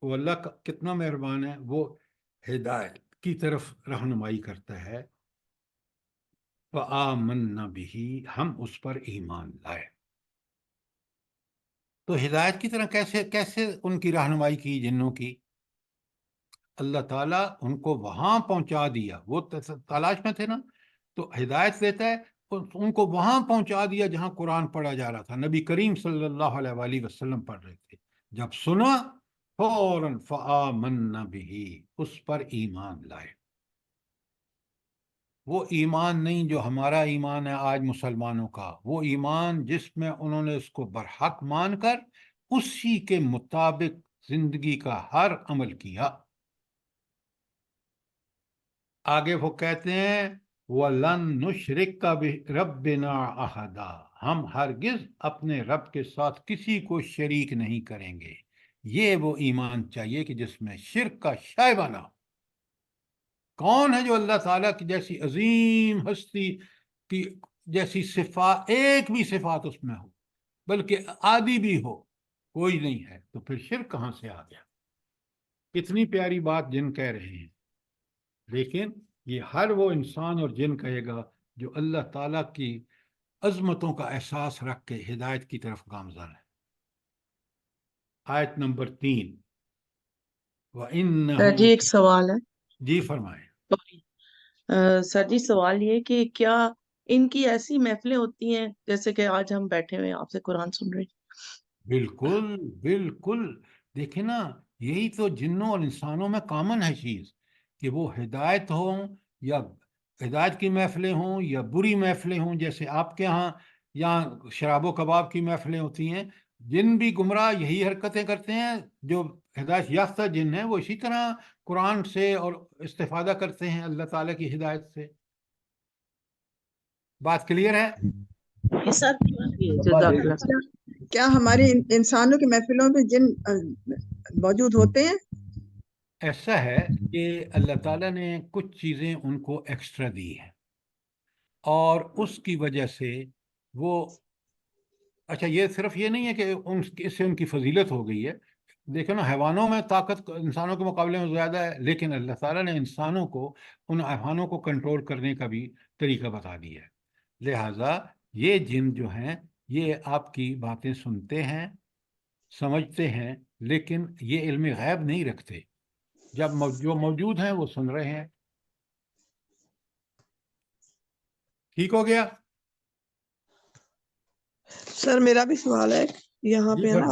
وہ اللہ کا کتنا مہربان ہے، وہ ہدایت کی طرف رہنمائی کرتا ہے۔ فآمنا بہ، ہم اس پر ایمان لائے۔ تو ہدایت کی طرح کیسے ان کی رہنمائی کی جنوں کی؟ اللہ تعالیٰ ان کو وہاں پہنچا دیا، وہ تلاش میں تھے نا، تو ہدایت دیتا ہے، ان کو وہاں پہنچا دیا جہاں قرآن پڑھا جا رہا تھا، نبی کریم صلی اللہ علیہ وآلہ وسلم پڑھ رہے تھے، جب سنا فوراً فآمنا بہ، اس پر ایمان لائے۔ وہ ایمان نہیں جو ہمارا ایمان ہے آج مسلمانوں کا، وہ ایمان جس میں انہوں نے اس کو برحق مان کر اسی کے مطابق زندگی کا ہر عمل کیا۔ آگے وہ کہتے ہیں وَلَن نُشْرِكَ بِرَبِّنَا أَحَدًا، ہم ہرگز اپنے رب کے ساتھ کسی کو شریک نہیں کریں گے۔ یہ وہ ایمان چاہیے کہ جس میں شرک کا شائبہ نہ ہو۔ کون ہے جو اللہ تعالیٰ کی جیسی عظیم ہستی کی جیسی صفات، ایک بھی صفات اس میں ہو، بلکہ آدھی بھی ہو؟ کوئی نہیں ہے، تو پھر شرک کہاں سے آ گیا؟ کتنی پیاری بات جن کہہ رہے ہیں، لیکن یہ ہر وہ انسان اور جن کہے گا جو اللہ تعالیٰ کی عظمتوں کا احساس رکھ کے ہدایت کی طرف گامزن ہے۔ آیت نمبر 3 سر جی ایک سوال ہے۔ جی فرمائیں۔ سر جی سوال یہ کہ کیا ان کی ایسی محفلیں ہوتی ہیں جیسے کہ آج ہم بیٹھے ہوئے ہیں آپ سے قرآن سن رہے ہیں؟ بالکل بالکل، دیکھیں نا، یہی تو جنوں اور انسانوں میں کامن ہے چیز، کہ وہ ہدایت ہوں یا ہدایت کی محفلیں ہوں یا بری محفلیں ہوں، جیسے آپ کے ہاں یہاں شراب و کباب کی محفلیں ہوتی ہیں، جن بھی گمراہ یہی حرکتیں کرتے ہیں، جو ہدایت یافتہ جن ہیں وہ اسی طرح قرآن سے اور استفادہ کرتے ہیں اللہ تعالیٰ کی ہدایت سے۔ بات کلیئر ہے؟ یہ سر جزاک اللہ۔ کیا ہماری انسانوں کی محفلوں میں جن موجود ہوتے ہیں؟ ایسا ہے کہ اللہ تعالیٰ نے کچھ چیزیں ان کو ایکسٹرا دی ہیں، اور اس کی وجہ سے وہ، اچھا یہ صرف یہ نہیں ہے کہ اس سے ان کی فضیلت ہو گئی ہے، دیکھو نا، حیوانوں میں طاقت انسانوں کے مقابلے میں زیادہ ہے، لیکن اللہ تعالیٰ نے انسانوں کو ان حیوانوں کو کنٹرول کرنے کا بھی طریقہ بتا دیا ہے۔ لہٰذا یہ جن جو ہیں یہ آپ کی باتیں سنتے ہیں، سمجھتے ہیں، لیکن یہ علم غیب نہیں رکھتے، جب جو موجود ہیں وہ سن رہے ہیں۔ ٹھیک ہو گیا؟ سر میرا بھی سوال ہے، یہاں پہ ہے نا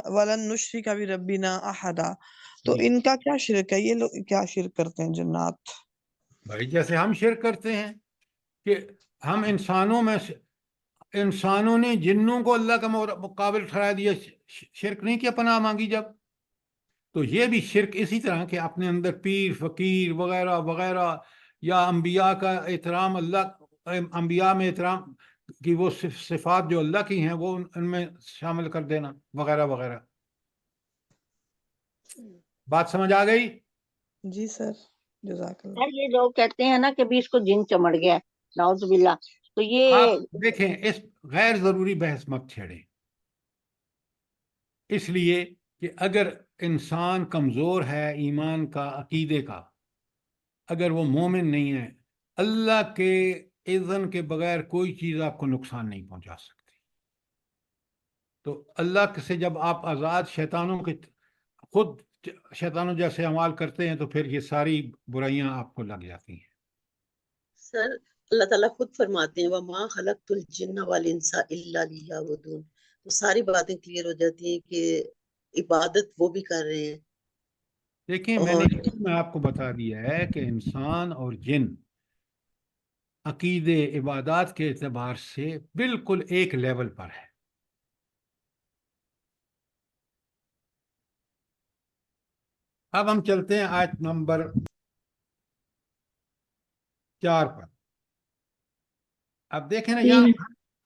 ولن نشرک بربنا احدا، تو ان کا کیا شرک ہے؟ یہ لوگ کیا شرک کرتے ہیں جنات؟ بھائی جیسے ہم شرک کرتے ہیں کہ ہم انسانوں نے جنوں کو اللہ کا مقابل ٹھہرا دیا، شرک نہیں کیا پناہ مانگی جب، تو یہ بھی شرک اسی طرح کہ اپنے اندر پیر فقیر وغیرہ وغیرہ، یا انبیاء کا احترام، انبیاء میں احترام کی وہ صفات جو اللہ کی ہیں وہ ان میں شامل کر دینا وغیرہ وغیرہ۔ بات سمجھ آ گئی؟ جی سر جزاک اللہ۔ سر یہ لوگ کہتے ہیں نا کہ بھی اس کو جن چمڑ گیا، نعوذ باللہ، تو یہ آپ دیکھیں، اس غیر ضروری بحث مت چھیڑیں، اس لیے کہ اگر انسان کمزور ہے ایمان کا، عقیدے کا، اگر وہ مومن نہیں ہے، اللہ کے اذن کے بغیر کوئی چیز آپ کو نقصان نہیں پہنچا سکتی۔ تو اللہ سے جب آپ آزاد، شیطانوں کے خود شیطانوں جیسے اعمال کرتے ہیں، تو پھر یہ ساری برائیاں آپ کو لگ جاتی ہیں۔ سر اللہ تعالیٰ خود فرماتے ہیں وَمَا خَلَقْتُ الْجِنَّ وَالْإِنسَ إِلَّا لِيَعْبُدُونِ، تو ساری باتیں کلیئر ہو جاتی ہیں کہ عبادت وہ بھی کر رہے ہیں۔ دیکھیں، میں آپ کو بتا دیا ہے کہ انسان اور جن عقیدے عبادات کے اعتبار سے بالکل ایک لیول پر ہے۔ اب ہم چلتے ہیں آیت نمبر 4 پر۔ اب دیکھیں نا یہاں،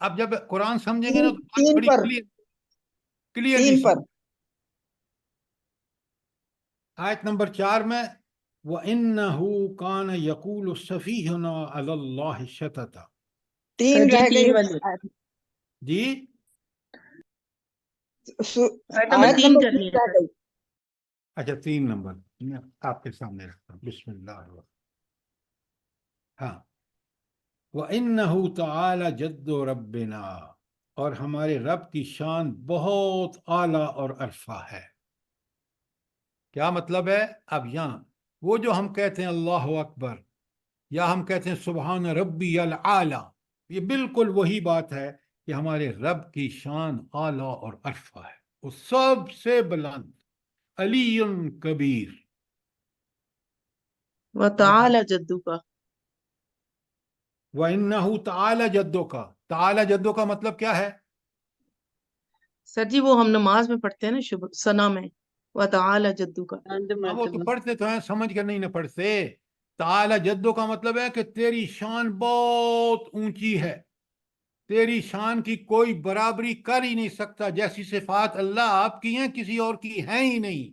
اب جب قرآن سمجھیں گے نا تو بات بڑی کلیئرلی سمجھ۔ آیت نمبر 4 میں وَإِنَّهُ كَانَ يَقُولُ سَفِيهُنَا عَلَى اللَّهِ شَطَطًا، 3 رہ گئی جی آیت نمبر 3 رہ گئی۔ اچھا 3 نمبر میں آپ کے سامنے رکھتا ہوں، بسم اللہ الرحمن۔ ہاں، وَإِنَّهُ تَعَالَى جَدُّ رَبِّنَا، اور ہمارے رب کی شان بہت اعلیٰ اور عرفہ ہے۔ کیا مطلب ہے؟ اب یہاں وہ جو ہم کہتے ہیں اللہ اکبر، یا ہم کہتے ہیں سبحان ربی العالی، یہ بالکل وہی بات ہے کہ ہمارے رب کی شان اعلیٰ اور عرفہ ہے، وہ سب سے بلند، علی کبیر۔ وَتَعَالَى جَدُّكَ، وَإِنَّهُ تَعَالَى جَدُّكَ، تعالی جدو کا مطلب کیا ہے؟ سر جی وہ ہم نماز میں پڑھتے ہیں نا شبہ ثنا میں، وَتَعَالَى جَدُّكَ۔ وہ تو پڑھتے تو ہیں، سمجھ کر نہیں نہ پڑھتے۔ تعالی جدو کا مطلب ہے کہ تیری شان بہت اونچی ہے، تیری شان کی کوئی برابری کر ہی نہیں سکتا، جیسی صفات اللہ آپ کی ہیں کسی اور کی ہیں ہی نہیں۔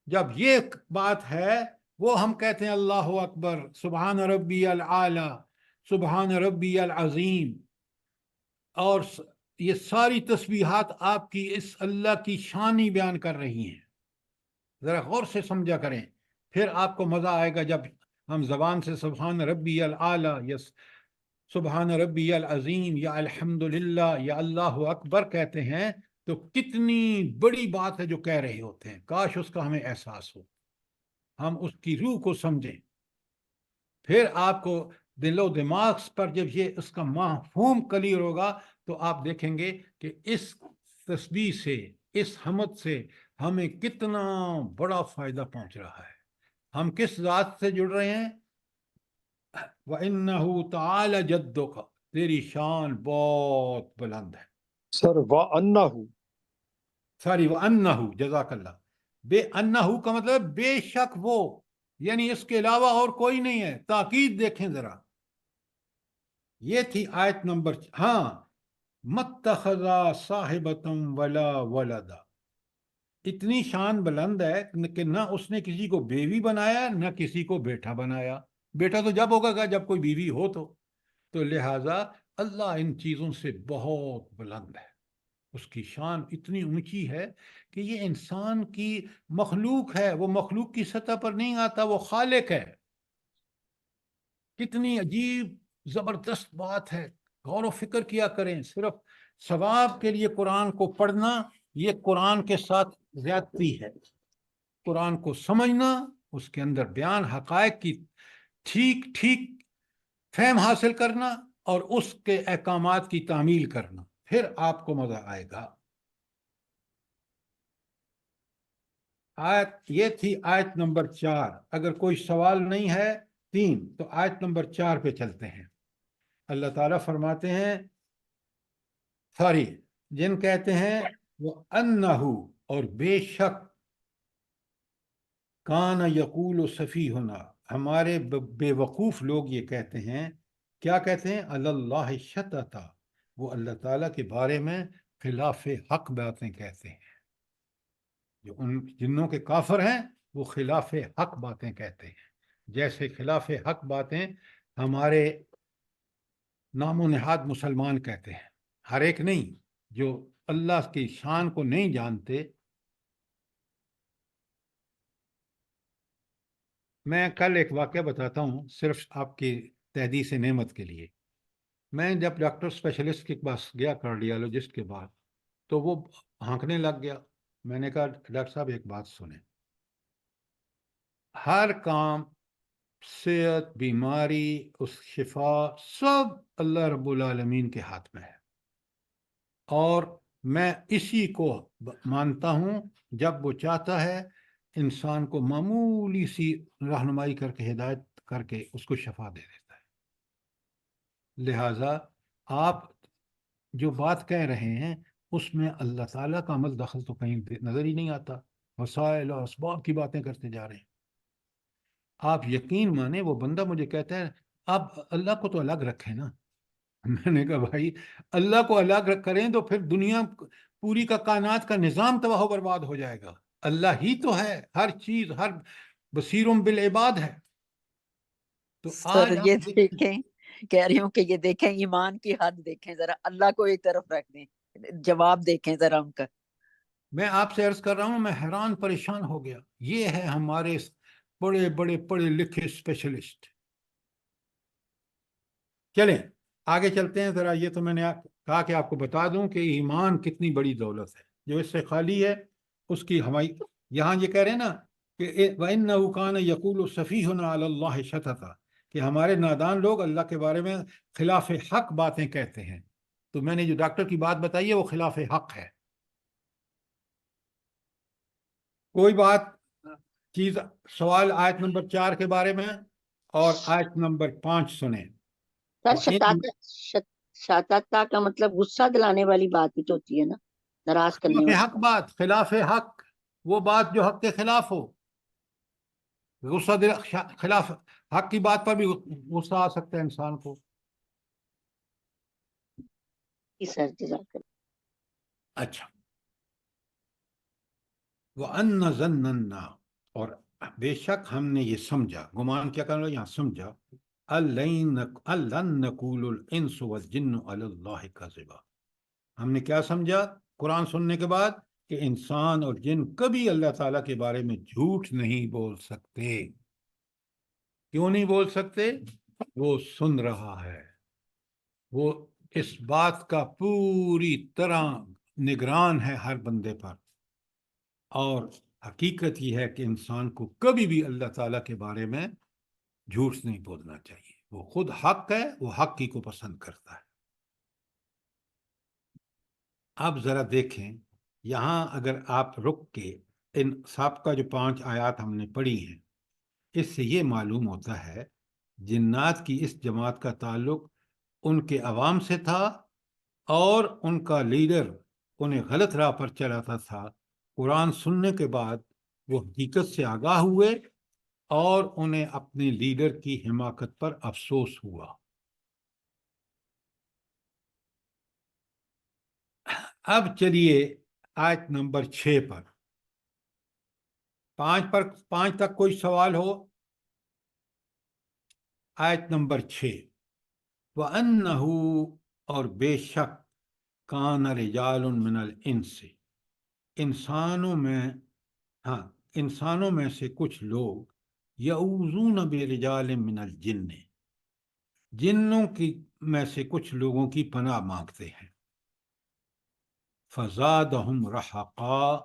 جب یہ بات ہے، وہ ہم کہتے ہیں اللہ اکبر، سبحان ربی العالی، سبحان ربی العظیم، اور یہ ساری تسبیحات آپ کی اس اللہ کی شان ہی بیان کر رہی ہیں۔ ذرا غور سے سمجھا کریں پھر آپ کو مزہ آئے گا جب ہم زبان سے سبحان ربی الاعلی یا سبحان ربی العظیم یا الحمدللہ یا اللہ اکبر کہتے ہیں تو کتنی بڑی بات ہے جو کہہ رہے ہوتے ہیں. کاش اس کا ہمیں احساس ہو، ہم اس کی روح کو سمجھیں. پھر آپ کو دل و دماغ پر جب یہ اس کا مفہوم کلیئر ہوگا تو آپ دیکھیں گے کہ اس تسبیح سے، اس حمد سے ہمیں کتنا بڑا فائدہ پہنچ رہا ہے. ہم کس ذات سے جڑ رہے ہیں؟ وَإِنَّهُ تَعَالَى جَدُّكَ، تیری شان بہت بلند ہے. سر وَأَنَّهُ، سوری وَأَنَّهُ، جزاک اللہ. بے انہو کا مطلب بے شک وہ، یعنی اس کے علاوہ اور کوئی نہیں ہے. تاکید دیکھیں ذرا، یہ تھی آیت نمبر. ہاں، مَتَّخَذَ صَاحِبَةً وَلَا وَلَدًا، اتنی شان بلند ہے کہ نہ اس نے کسی کو بیوی بنایا نہ کسی کو بیٹا بنایا. بیٹا تو جب ہوگا گا جب کوئی بیوی ہو تو لہٰذا اللہ ان چیزوں سے بہت بلند ہے. اس کی شان اتنی اونچی ہے کہ یہ انسان کی مخلوق ہے، وہ مخلوق کی سطح پر نہیں آتا، وہ خالق ہے. کتنی عجیب زبردست بات ہے، غور و فکر کیا کریں. صرف ثواب کے لیے قرآن کو پڑھنا یہ قرآن کے ساتھ زیادتی ہے. قرآن کو سمجھنا، اس کے اندر بیان حقائق کی ٹھیک ٹھیک فہم حاصل کرنا اور اس کے احکامات کی تعمیل کرنا، پھر آپ کو مزہ آئے گا. آیت یہ تھی آیت نمبر 4. اگر کوئی سوال نہیں ہے 3 تو آیت نمبر 4 پہ چلتے ہیں. اللہ تعالیٰ فرماتے ہیں، سوری، جن کہتے ہیں وہ انہو، اور بے شک، کان یقول سفیہنا، ہمارے بے وقوف لوگ یہ کہتے ہیں. کیا کہتے ہیں؟ اللہ شططا، وہ اللہ تعالیٰ کے بارے میں خلاف حق باتیں کہتے ہیں. جو ان جنوں کے کافر ہیں وہ خلاف حق باتیں کہتے ہیں. جیسے خلاف حق باتیں ہمارے نام و نہاد مسلمان کہتے ہیں، ہر ایک نہیں، جو اللہ کی شان کو نہیں جانتے. میں کل ایک واقعہ بتاتا ہوں صرف آپ کی تحدیث نعمت کے لیے. میں جب ڈاکٹر اسپیشلسٹ کے پاس گیا، کارڈیالوجسٹ کے بعد، تو وہ ہانکنے لگ گیا. میں نے کہا ڈاکٹر صاحب ایک بات سنیں، ہر کام، صحت، بیماری، اس شفا، سب اللہ رب العالمین کے ہاتھ میں ہے. اور میں اسی کو مانتا ہوں، جب وہ چاہتا ہے انسان کو معمولی سی رہنمائی کر کے، ہدایت کر کے اس کو شفا دے دیتا ہے. لہٰذا آپ جو بات کہہ رہے ہیں اس میں اللہ تعالیٰ کا عمل دخل تو کہیں نظر ہی نہیں آتا. وسائل اور اسباب کی باتیں کرتے جا رہے ہیں. آپ یقین مانیں، وہ بندہ مجھے کہتا ہے آپ اللہ کو تو الگ رکھیں نا. میں نے کہا بھائی اللہ کو الگ کریں تو پھر دنیا پوری کا کائنات کا نظام تباہ و برباد ہو جائے گا. اللہ ہی تو ہے، ہر چیز، ہر بصیرم بالعباد ہے. تو سر آج یہ آپ دیکھیں، کہہ رہی ہوں کہ یہ دیکھیں ایمان کی حد دیکھیں ذرا، اللہ کو ایک طرف رکھ دیں، جواب دیکھیں ذرا ان کا. میں آپ سے عرض کر رہا ہوں، میں حیران پریشان ہو گیا. یہ ہے ہمارے بڑے بڑے پڑھے لکھے اسپیشلسٹ. چلیں آگے چلتے ہیں ذرا. یہ تو میں نے کہا کہ آپ کو بتا دوں کہ ایمان کتنی بڑی دولت ہے. جو اس سے خالی ہے اس کی ہماری، یہاں یہ کہہ رہے ہیں نا کہ وَإِنَّهُ كَانَ يَقُولُ سَفِيهُنَا عَلَى اللَّهِ شَطَطًا، کہ ہمارے نادان لوگ اللہ کے بارے میں خلاف حق باتیں کہتے ہیں. تو میں نے جو ڈاکٹر کی بات بتائی ہے وہ خلاف حق ہے. کوئی بات، چیز، سوال آیت نمبر 4 کے بارے میں اور آیت نمبر 5 سنیں. سر شتاتا کا مطلب غصہ دلانے والی بات بھی تو ہوتی ہے نا، ناراض کرنے خلاف والی حق بات، خلاف حق، وہ بات جو حق کے خلاف ہو. غصہ خلاف حق کی بات پر بھی غصہ آ سکتا ہے انسان کو. سر جزاک اللہ. اچھا، وَأَنَّ ظَنَّنَا، اور بے شک ہم نے یہ سمجھا، گمان کیا کرنا یہاں سمجھا، أَلَّن نَّقُولُ الْإِنسُ وَالْجِنُّ عَلَى اللَّهِ كَذِبًا. ہم نے کیا سمجھا قرآن سننے کے بعد؟ کہ انسان اور جن کبھی اللہ تعالیٰ کے بارے میں جھوٹ نہیں بول سکتے۔ کیوں نہیں بول سکتے؟ وہ سن رہا ہے، وہ اس بات کا پوری طرح نگران ہے ہر بندے پر، اور حقیقت یہ ہے کہ انسان کو کبھی بھی اللہ تعالیٰ کے بارے میں جھوٹ نہیں بولنا چاہیے۔ وہ خود حق ہے، وہ حق ہی کو پسند کرتا ہے۔ اب ذرا دیکھیں یہاں، اگر آپ رک کے ان سابقہ جو 5 آیات ہم نے پڑھی ہیں، اس سے یہ معلوم ہوتا ہے جنات کی اس جماعت کا تعلق ان کے عوام سے تھا، اور ان کا لیڈر انہیں غلط راہ پر چلاتا تھا۔ قرآن سننے کے بعد وہ حقیقت سے آگاہ ہوئے اور انہیں اپنے لیڈر کی حماقت پر افسوس ہوا۔ اب چلیے آیت نمبر 6 پر، 5 تک کوئی سوال ہو؟ آیت نمبر 6، وَأَنَّهُ، اور بے شک، کان رجال من الانس، انسانوں میں سے کچھ لوگ، یعوذون برجال من الجن، جنوں کی میں سے کچھ لوگوں کی پناہ مانگتے ہیں، فزادہم رہقا،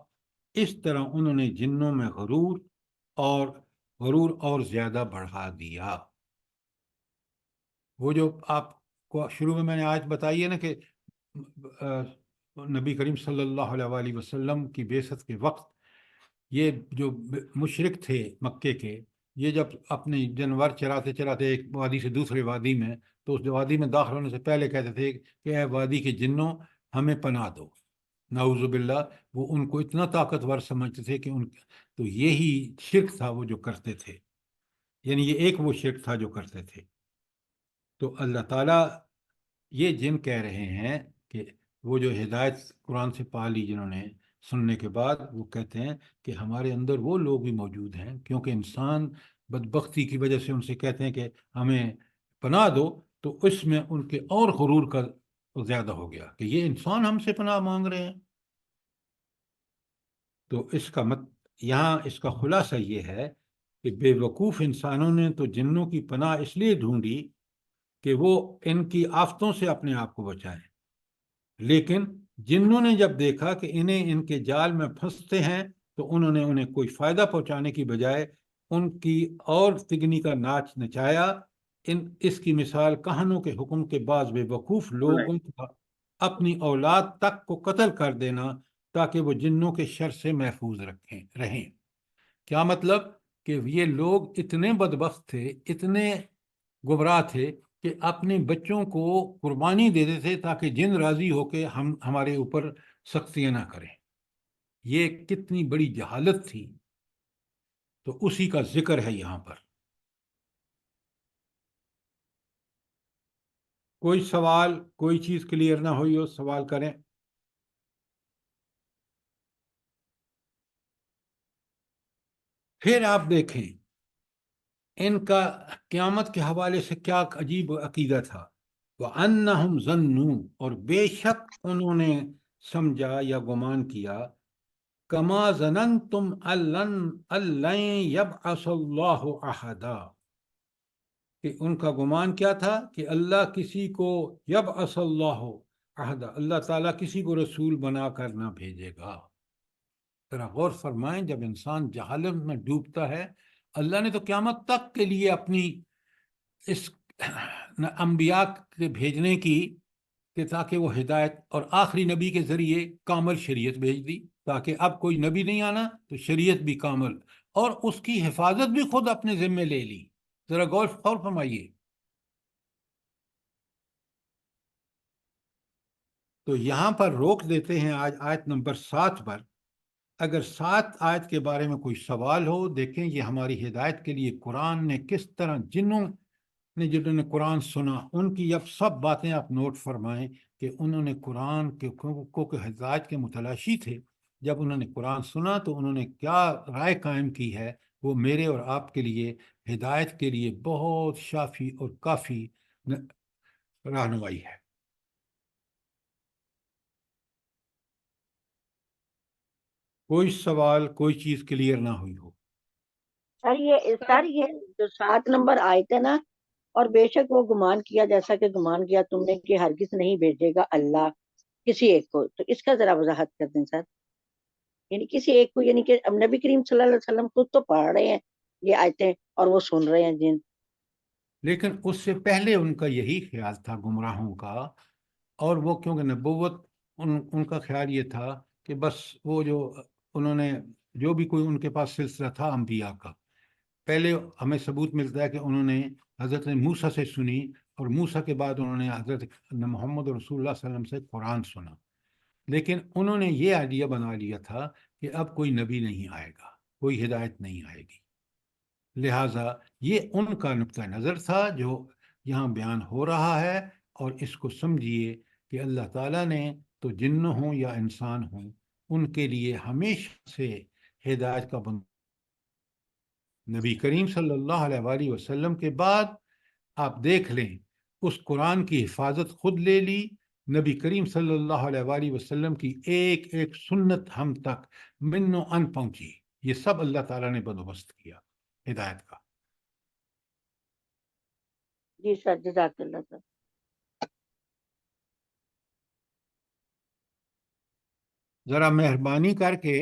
اس طرح انہوں نے جنوں میں غرور اور زیادہ بڑھا دیا۔ وہ جو آپ کو شروع میں نے آج بتائی ہے نا کہ نبی کریم صلی اللہ علیہ وآلہ وسلم کی بعثت کے وقت یہ جو مشرک تھے مکے کے، یہ جب اپنے جانور چراتے چراتے ایک وادی سے دوسرے وادی میں، تو اس وادی میں داخل ہونے سے پہلے کہتے تھے کہ اے وادی کے جنوں ہمیں پناہ دو۔ نعوذ باللہ، وہ ان کو اتنا طاقتور سمجھتے تھے کہ تو یہی شرک تھا وہ جو کرتے تھے، یعنی یہ ایک وہ شرک تھا جو کرتے تھے۔ تو اللہ تعالیٰ یہ جن کہہ رہے ہیں کہ وہ جو ہدایت قرآن سے پا لی جنہوں نے سننے کے بعد، وہ کہتے ہیں کہ ہمارے اندر وہ لوگ بھی موجود ہیں، کیونکہ انسان بدبختی کی وجہ سے ان سے کہتے ہیں کہ ہمیں پناہ دو، تو اس میں ان کے اور غرور کا زیادہ ہو گیا کہ یہ انسان ہم سے پناہ مانگ رہے ہیں۔ تو یہاں اس کا خلاصہ یہ ہے کہ بے وقوف انسانوں نے تو جنوں کی پناہ اس لیے ڈھونڈی کہ وہ ان کی آفتوں سے اپنے آپ کو بچائیں، لیکن جنوں نے جب دیکھا کہ انہیں ان کے جال میں پھنستے ہیں، تو انہوں نے انہیں کوئی فائدہ پہنچانے کی بجائے ان کی اور تگنی کا ناچ نچایا۔ اس کی مثال کہانوں کے حکم کے بعض بے وقوف لوگوں کا اپنی اولاد تک کو قتل کر دینا تاکہ وہ جنوں کے شر سے محفوظ رہیں۔ کیا مطلب؟ کہ یہ لوگ اتنے بدبخت تھے، اتنے گمراہ تھے کہ اپنے بچوں کو قربانی دے دیتے تاکہ جن راضی ہو کے ہمارے اوپر سختیاں نہ کریں۔ یہ کتنی بڑی جہالت تھی، تو اسی کا ذکر ہے یہاں پر۔ کوئی سوال، کوئی چیز کلیئر نہ ہوئی ہو، سوال کریں۔ پھر آپ دیکھیں ان کا قیامت کے حوالے سے کیا عجیب عقیدہ تھا۔ وَأَنَّهُمْ ظَنُّوا، اور بے شک انہوں نے سمجھا یا گمان کیا، كَمَا ظَنَنْتُمْ أَلَّن يَبْعَثَ اللَّهُ أَحَدًا، کہ ان کا گمان کیا تھا کہ اللہ کسی کو يَبْعَثَ اللَّهُ أَحَدًا، اللہ تعالیٰ کسی کو رسول بنا کر نہ بھیجے گا۔ ذرا غور فرمائیں، جب انسان جہالت میں ڈوبتا ہے، اللہ نے تو قیامت تک کے لیے اپنی اس انبیاء کے بھیجنے کی کہ تاکہ وہ ہدایت، اور آخری نبی کے ذریعے کامل شریعت بھیج دی، تاکہ اب کوئی نبی نہیں آنا تو شریعت بھی کامل، اور اس کی حفاظت بھی خود اپنے ذمے لے لی۔ ذرا غور فرمائیے۔ تو یہاں پر روک دیتے ہیں آج آیت نمبر 7 پر۔ اگر 7 آیت کے بارے میں کوئی سوال ہو، دیکھیں یہ ہماری ہدایت کے لیے قرآن نے کس طرح جنہوں نے قرآن سنا ان کی اب سب باتیں آپ نوٹ فرمائیں کہ انہوں نے قرآن کو ہدایت کے متلاشی تھے۔ جب انہوں نے قرآن سنا تو انہوں نے کیا رائے قائم کی ہے، وہ میرے اور آپ کے لیے ہدایت کے لیے بہت شافی اور کافی رہنمائی ہے۔ کوئی سوال کوئی چیز کلیئر نہ ہوئی ہو. سر یہ جو 7 نمبر آئے تھے نا، اور بے شک وہ گمان کیا جیسا کہ گمان کیا تم نے کہ ہرگز نہیں بھیجے گا اللہ کسی ایک کو، تو اس کا ذرا وضاحت کر دیں سر. یعنی کسی ایک کو، یعنی کہ اب نبی کریم صلی اللہ علیہ وسلم خود تو پڑھ رہے ہیں یہ آیتیں اور وہ سن رہے ہیں جن. لیکن اس سے پہلے ان کا یہی خیال تھا گمراہوں کا، اور وہ کیونکہ نبوت ان کا خیال یہ تھا کہ بس وہ جو انہوں نے جو بھی کوئی ان کے پاس سلسلہ تھا انبیاء کا، پہلے ہمیں ثبوت ملتا ہے کہ انہوں نے حضرت موسیٰ سے سنی، اور موسیٰ کے بعد انہوں نے حضرت محمد رسول اللہ صلی اللہ علیہ وسلم سے قرآن سنا. لیکن انہوں نے یہ آئیڈیا بنا لیا تھا کہ اب کوئی نبی نہیں آئے گا، کوئی ہدایت نہیں آئے گی. لہٰذا یہ ان کا نقطہ نظر تھا جو یہاں بیان ہو رہا ہے، اور اس کو سمجھیے کہ اللہ تعالیٰ نے تو جن ہوں یا انسان ہوں ان کے لیے ہمیشہ سے ہدایت کا بند. نبی کریم صلی اللہ علیہ وآلہ وسلم کے بعد آپ دیکھ لیں اس قرآن کی حفاظت خود لے لی. نبی کریم صلی اللہ علیہ وآلہ وسلم کی ایک ایک سنت ہم تک من و ان پہنچی. یہ سب اللہ تعالیٰ نے بندوبست کیا ہدایت کا. جی سر، جزاک اللہ سر. ذرا مہربانی کر کے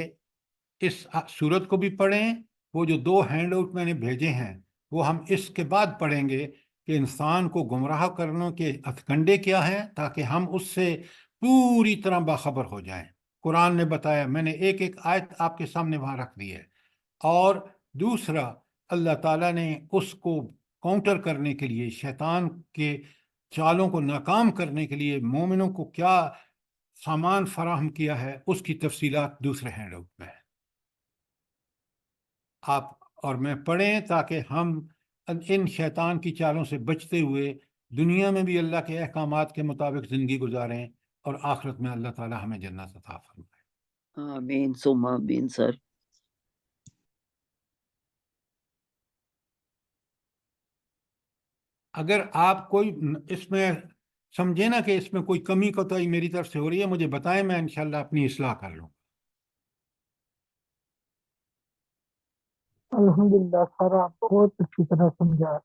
اس صورت کو بھی پڑھیں. وہ جو 2 ہینڈ آؤٹ میں نے بھیجے ہیں وہ ہم اس کے بعد پڑھیں گے کہ انسان کو گمراہ کرنے کے ہتھکنڈے کیا ہیں، تاکہ ہم اس سے پوری طرح باخبر ہو جائیں. قرآن نے بتایا، میں نے ایک ایک آیت آپ کے سامنے وہاں رکھ دی ہے. اور دوسرا، اللہ تعالیٰ نے اس کو کاؤنٹر کرنے کے لیے، شیطان کے چالوں کو ناکام کرنے کے لیے مومنوں کو کیا سامان فراہم کیا ہے، اس کی تفصیلات دوسرے ہینڈ آؤٹ میں ہے. آپ اور میں پڑھیں تاکہ ہم ان شیطان کی چالوں سے بچتے ہوئے دنیا میں بھی اللہ کے احکامات کے مطابق زندگی گزاریں، اور آخرت میں اللہ تعالیٰ ہمیں جنت عطا فرمائے. آمین ثم آمین سر. اگر آپ کوئی اس میں سمجھے نا کہ اس میں کوئی کمی کوتاہی میری طرف سے ہو رہی ہے، مجھے بتائیں، میں انشاءاللہ اپنی اصلاح کر لوں. الحمدللہ سر، آپ بہت اچھی طرح سمجھا.